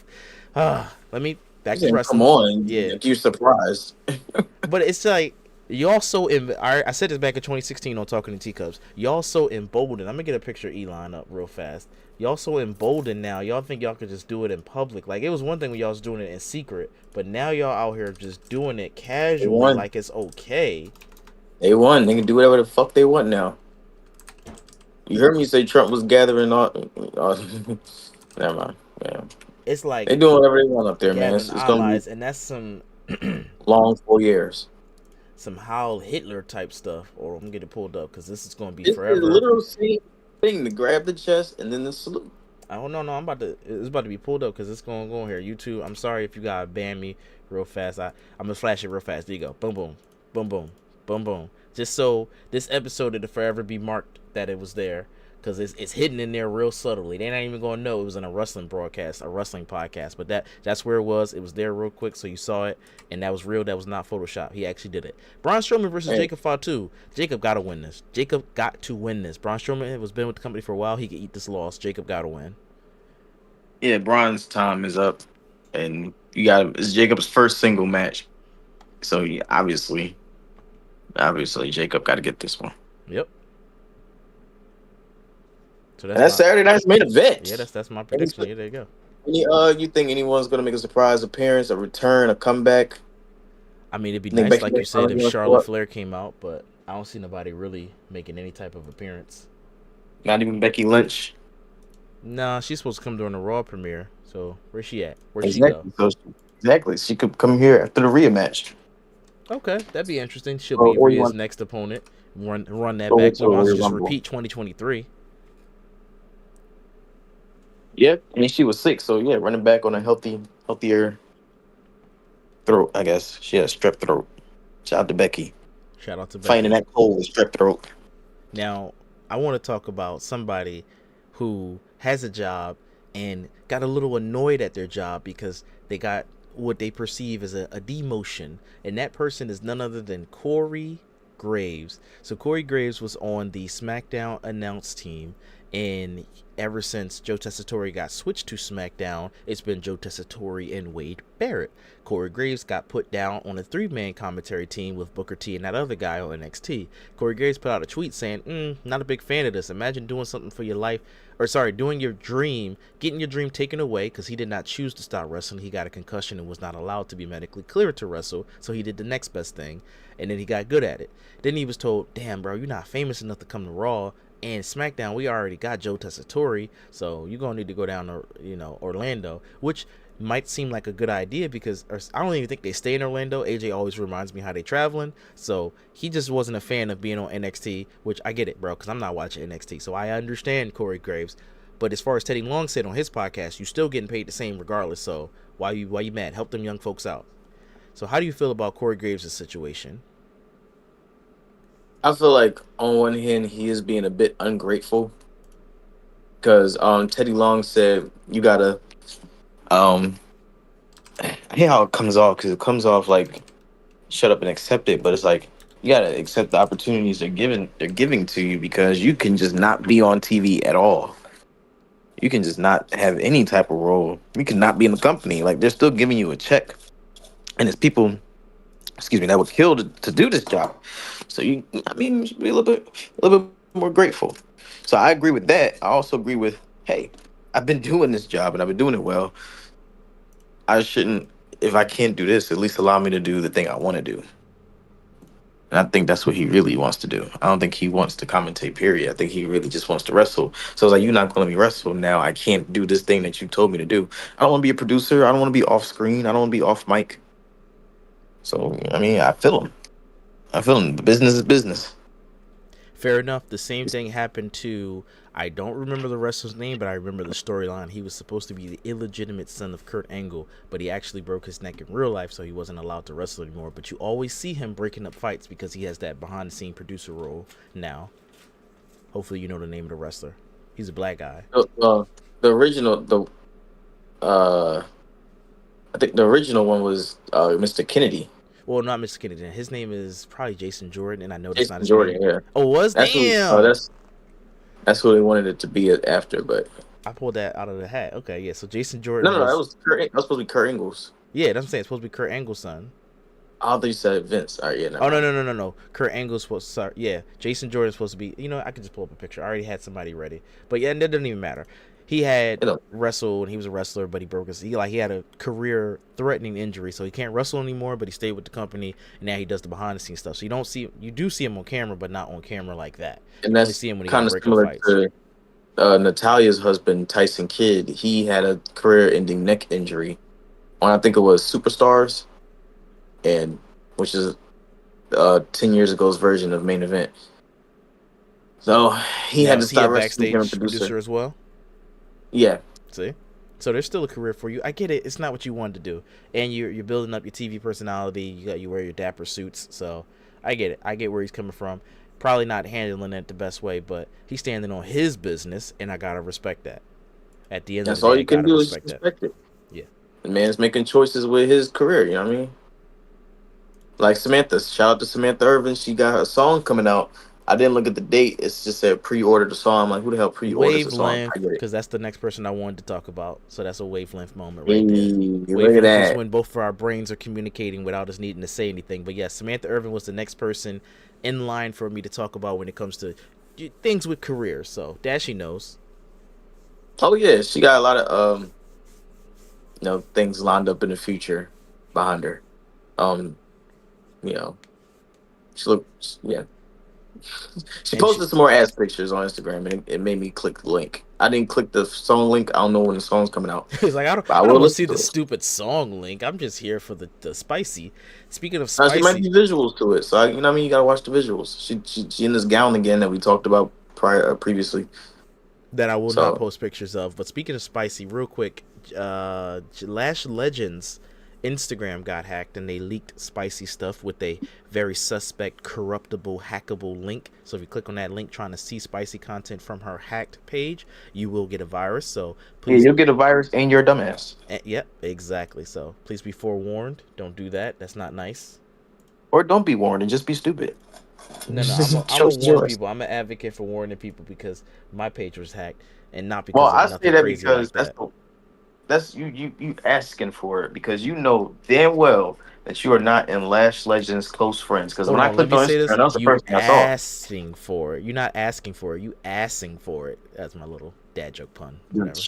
let me, back to wrestling. Come on. Yeah. You're surprised. But it's like, y'all so, I said this back in 2016 on Talking to Teacups. Y'all so emboldened. I'm going to get a picture of Elon up real fast. Y'all so emboldened now. Y'all think y'all could just do it in public. Like, it was one thing when y'all was doing it in secret, but now y'all out here just doing it casually, like it's okay. They won. They can do whatever the fuck they want now. You heard me say Trump was gathering all never mind. Yeah. It's like they doing whatever they want up there, man. It's allies, and that's some long 4 years. Some Heil Hitler type stuff. Or I'm gonna get it pulled up because this is gonna be it's forever. The literal same thing to grab the chest and then the salute. Oh no, it's about to be pulled up because it's going to go here. YouTube, I'm sorry if you gotta ban me real fast. I'm gonna flash it real fast. There you go. Boom, boom, boom, boom, boom, boom. Just so this episode it'll forever be marked that it was there because it's hidden in there real subtly. They're not even gonna know it was in a wrestling broadcast, a wrestling podcast. But that's where it was. It was there real quick, so you saw it, and that was real. That was not Photoshop. He actually did it. Braun Strowman versus Jacob Fatu. Jacob got to win this. Braun Strowman has been with the company for a while. He can eat this loss. Jacob got to win. Yeah, Braun's time is up, and it's Jacob's first single match. So yeah, obviously, Jacob got to get this one. Yep. So that's Saturday night's main event. Yeah, that's my prediction. Yeah, there you go. You think anyone's gonna make a surprise appearance, a return, a comeback? I mean, it'd be nice, like you said, if Charlotte Flair came out, but I don't see nobody really making any type of appearance. Not even Becky Lynch. Nah, she's supposed to come during the Raw premiere. So where's she at? Where'd she go? Exactly. She could come here after the Rhea match. Okay, that'd be interesting. She'll be Rhea's next opponent. Run that back. We'll just repeat 2023. Yeah, I mean she was sick, so yeah, running back on a healthier throat, I guess. She had a strep throat. Shout out to Becky. Finding that cold with strep throat. Now, I want to talk about somebody who has a job and got a little annoyed at their job because they got what they perceive as a demotion, and that person is none other than Corey Graves. So Corey Graves was on the SmackDown announce team, and ever since Joe Tessitore got switched to SmackDown, it's been Joe Tessitore and Wade Barrett. Corey Graves got put down on a 3-man commentary team with Booker T and that other guy on NXT. Corey Graves put out a tweet saying, not a big fan of this. Imagine doing something for your life, doing your dream, getting your dream taken away, because he did not choose to stop wrestling. He got a concussion and was not allowed to be medically cleared to wrestle, so he did the next best thing, and then he got good at it. Then he was told, damn, bro, you're not famous enough to come to Raw, and SmackDown, we already got Joe Tessitore, so you're going to need to go down to, Orlando, which might seem like a good idea because I don't even think they stay in Orlando. AJ always reminds me how they traveling, so he just wasn't a fan of being on NXT, which I get it, bro, because I'm not watching NXT, so I understand Corey Graves. But as far as Teddy Long said on his podcast, you still getting paid the same regardless, so why you mad? Help them young folks out. So how do you feel about Corey Graves' situation? I feel like on one hand he is being a bit ungrateful because Teddy Long said you gotta I hate how it comes off because it comes off like shut up and accept it, but it's like you gotta accept the opportunities they're giving to you because you can just not be on TV at all. You can just not have any type of role. You can not be in the company. Like they're still giving you a check, and it's people, excuse me, that would kill to do this job. So you should be a little bit more grateful. So I agree with that. I also agree with, hey, I've been doing this job and I've been doing it well. I shouldn't, if I can't do this, at least allow me to do the thing I want to do. And I think that's what he really wants to do. I don't think he wants to commentate, period. I think he really just wants to wrestle. So it's like, you're not going to let me wrestle. Now I can't do this thing that you told me to do. I don't want to be a producer. I don't want to be off screen. I don't want to be off mic. So, I feel him. The business is business. Fair enough. The same thing happened to, I don't remember the wrestler's name, but I remember the storyline. He was supposed to be the illegitimate son of Kurt Angle, but he actually broke his neck in real life, so he wasn't allowed to wrestle anymore. But you always see him breaking up fights because he has that behind-the-scene producer role now. Hopefully you know the name of the wrestler. He's a black guy. The original, I think the original one was Mr. Kennedy. Well, not Mr. Kennedy. His name is probably Jason Jordan, and I know that's not Jason his Jordan, name. yeah. Oh, was? That's Damn! that's who they wanted it to be after, but I pulled that out of the hat. Okay, yeah. So Jason no, Jordan that was. was That was supposed to be Kurt Angle's. Yeah, that's what I'm saying. It's supposed to be Kurt Angle's son. I thought you said Vince. All right, yeah, never Oh no mind. no no no no! Kurt Angle's supposed to start. Yeah, Jason Jordan's supposed to be. I could just pull up a picture. I already had somebody ready. But yeah, that doesn't even matter. He had You know, wrestled and he was a wrestler, but he broke his. He had a career-threatening injury, so he can't wrestle anymore. But he stayed with the company, and now he does the behind-the-scenes stuff. So you do see him on camera, but not on camera like that. and You only that's see him when he got kind to of break up similar fights. to Natalia's husband, Tyson Kidd. He had a career-ending neck injury on, I think it was Superstars, and which is 10 years ago's version of Main Event. So he Now had to is he a stop wrestling, became a backstage producer producer. as well? Yeah, See, so there's still a career for you. I get it. It's not what you wanted to do, and you're building up your TV personality. You wear your dapper suits, so I get it. I get where he's coming from. Probably not handling it the best way, but he's standing on his business, and I gotta respect that. At the end of that's the all day, I you can gotta do is respect that. respect it. Yeah. The man's making choices with his career. You know what I mean? Like Samantha. Shout out to Samantha Irvin. She got her song coming out. I didn't look at the date. It's just said pre-order the song. I'm like, who the hell pre-orders a song? I Wavelength, get it. because that's the next person I wanted to talk about. So that's a wavelength moment Hey, right there. look at Wavelength is that. when both of our brains are communicating without us needing to say anything. But yes, Samantha Irvin was the next person in line for me to talk about when it comes to things with careers. So Dashy knows. Oh yeah, she got a lot of things lined up in the future behind her. Um, you know, yeah. She And she, posted some more ass pictures on Instagram, and it made me click the link. I didn't click the song link. I don't know when the song's coming out, he's like, but I I don't will want to see listen the to it. stupid song link. I'm just here for the spicy. Speaking of Now, she might spicy, be visuals to it, so you know what I mean. You gotta watch the visuals. She in this gown again that we talked about previously. that I will not So post pictures of. But speaking of spicy, real quick, Lash Legends Instagram got hacked and they leaked spicy stuff with a very suspect, corruptible, hackable link. So if you click on that link trying to see spicy content from her hacked page, you will get a virus. So yeah, please, you'll get a virus and you're a dumbass, yep, exactly. So please be forewarned. Don't do that. That's not nice. or don't be warned and just be stupid. No, no, I'm a Choice is warn yours. people. I'm an advocate for warning people because my page was hacked, and not Well, because of I say nothing that crazy because like that. that's you asking for it because you know damn well that you are not in Lash Legends close friends. Because Hold when I on, let clicked me on say Instagram, this: that was the you first thing I saw. asking for it. You're not asking for it. You assing for it. That's my little dad joke pun. Whatever.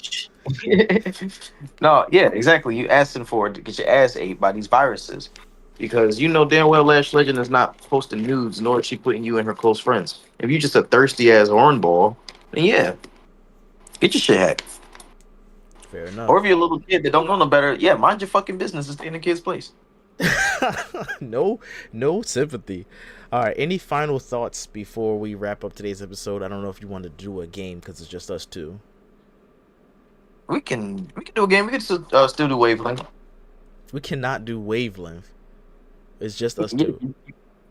No, yeah, exactly. You asking for it to get your ass ate by these viruses. Because you know damn well Lash Legend is not posting nudes, nor is she putting you in her close friends. If you just a thirsty ass hornball, then yeah, get your shit hacked. Fair enough. Or if you're a little kid that don't know no better, yeah, mind your fucking business and stay in the kid's place. No, no sympathy. All right. Any final thoughts before we wrap up today's episode? I don't know if you want to do a game because it's just us two. We can do a game. We can still do wavelength. We cannot do wavelength. It's just us You, two.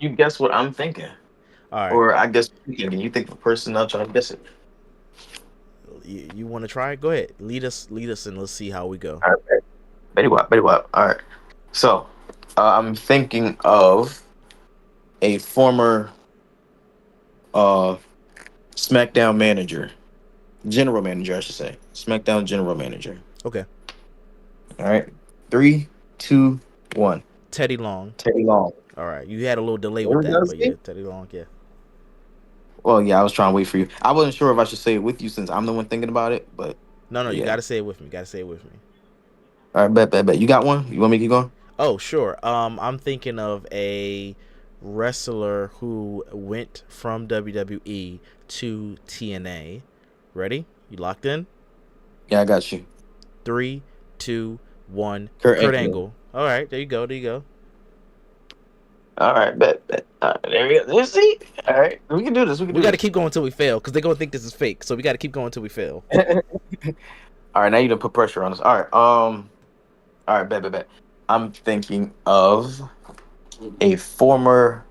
you guess what I'm thinking, All right. or I guess you're thinking. You think the person else trying to guess it. You want to try it? Go ahead. Lead us, and let's see how we go. All right, Betty Wap. All right. So, I'm thinking of a former uh SmackDown manager, general manager, I should say, SmackDown general manager. Okay. All right, 3, 2, 1. Teddy Long. Teddy Long. All right. You had a little delay There with we that, go. but yeah, See? Teddy Long. Yeah. Well, yeah, I was trying to wait for you. I wasn't sure if I should say it with you since I'm the one thinking about it, but No, no. You yeah. gotta say it with me. Gotta say it with me. All right, bet. You got one? You want me to keep going? Oh, sure. I'm thinking of a wrestler who went from WWE to TNA. Ready? You locked in? Yeah, I got you. 3, 2, 1. Kurt Kurt Angle. Angle. All right, there you go. There you go. All right, bet. All right, there we go. Let's see. All right, we can do this. We can We do got to this. keep going until we fail because they're gonna think this is fake. So we got to keep going until we fail. All right, now you done put pressure on us. All right, all right, bet. I'm thinking of a former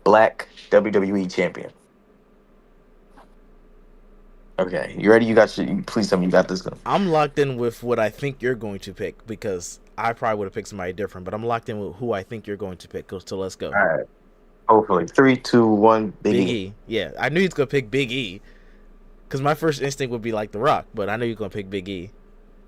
Black WWE champion. Okay, you ready? Please tell me you got this. I'm locked in with what I think you're going to pick because I probably would have picked somebody different, but I'm locked in with who I think you're going to pick. So let's go. All right, hopefully 3, 2, 1. Big Big E. E. Yeah, I knew he's gonna pick Big E because my first instinct would be like The Rock, but I knew you're gonna pick Big E.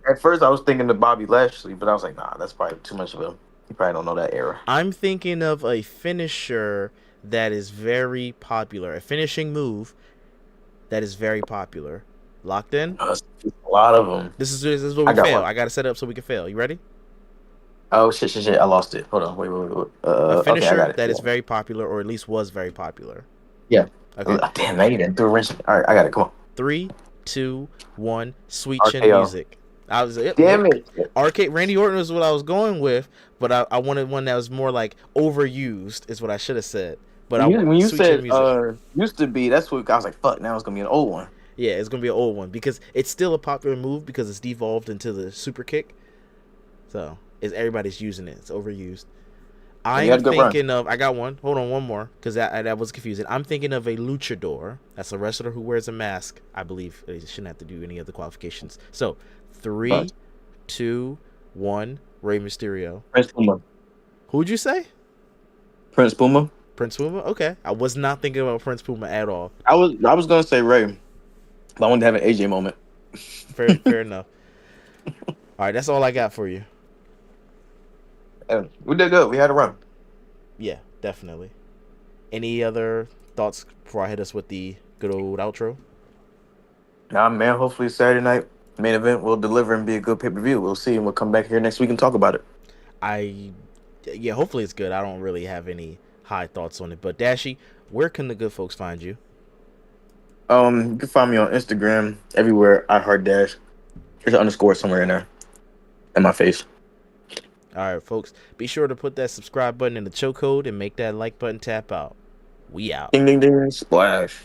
At first, I was thinking of Bobby Lashley, but I was like, nah, that's probably too much of him. You probably don't know that era. I'm thinking of a finisher that is very popular, a finishing move that is very popular. Locked in? There's a lot of them. This is where I we got fail. one. I got to set it up so we can fail. You ready? Oh shit! I lost it. Hold on. Wait. A Okay, I finisher got it. that is Yeah. very popular, or at least was very popular. Yeah. Okay. Damn, man, you didn't throw a wrench. All right, I got it. Come on. 3, 2, 1. Sweet Chin RKO. Music. I was Damn it. Arcade Randy Orton was what I was going with, but I wanted one that was more like overused. Is what I should have said. But When you Sweet Chin said Music. used to be, that's what I was like. Fuck. Now it's gonna be an old one. Yeah, it's gonna be an old one because it's still a popular move because it's devolved into the super kick. So everybody's using it. It's overused. You had I'm a good run. thinking of. I got one. Hold on, one more because that was confusing. I'm thinking of a luchador. That's a wrestler who wears a mask. I believe they shouldn't have to do any other qualifications. So 3, 2, 1. Rey Mysterio. Prince Puma. Who'd you say? Prince Puma. Prince Puma. Okay, I was not thinking about Prince Puma at all. I was gonna say Ray, but I wanted to have an AJ moment. Fair enough. All right, that's all I got for you. And we did good. We had a run. Yeah, definitely. Any other thoughts before I hit us with the good old outro? Nah, man. Hopefully Saturday night main event will deliver and be a good pay-per-view. We'll see, and we'll come back here next week and talk about it. Yeah, hopefully it's good. I don't really have any high thoughts on it. But Dashy, where can the good folks find you? You can find me on Instagram everywhere. I heart dash. There's an underscore somewhere in there. In my face. All right, folks. Be sure to put that subscribe button in the chokehold and make that like button tap out. We out. Ding ding ding. Splash.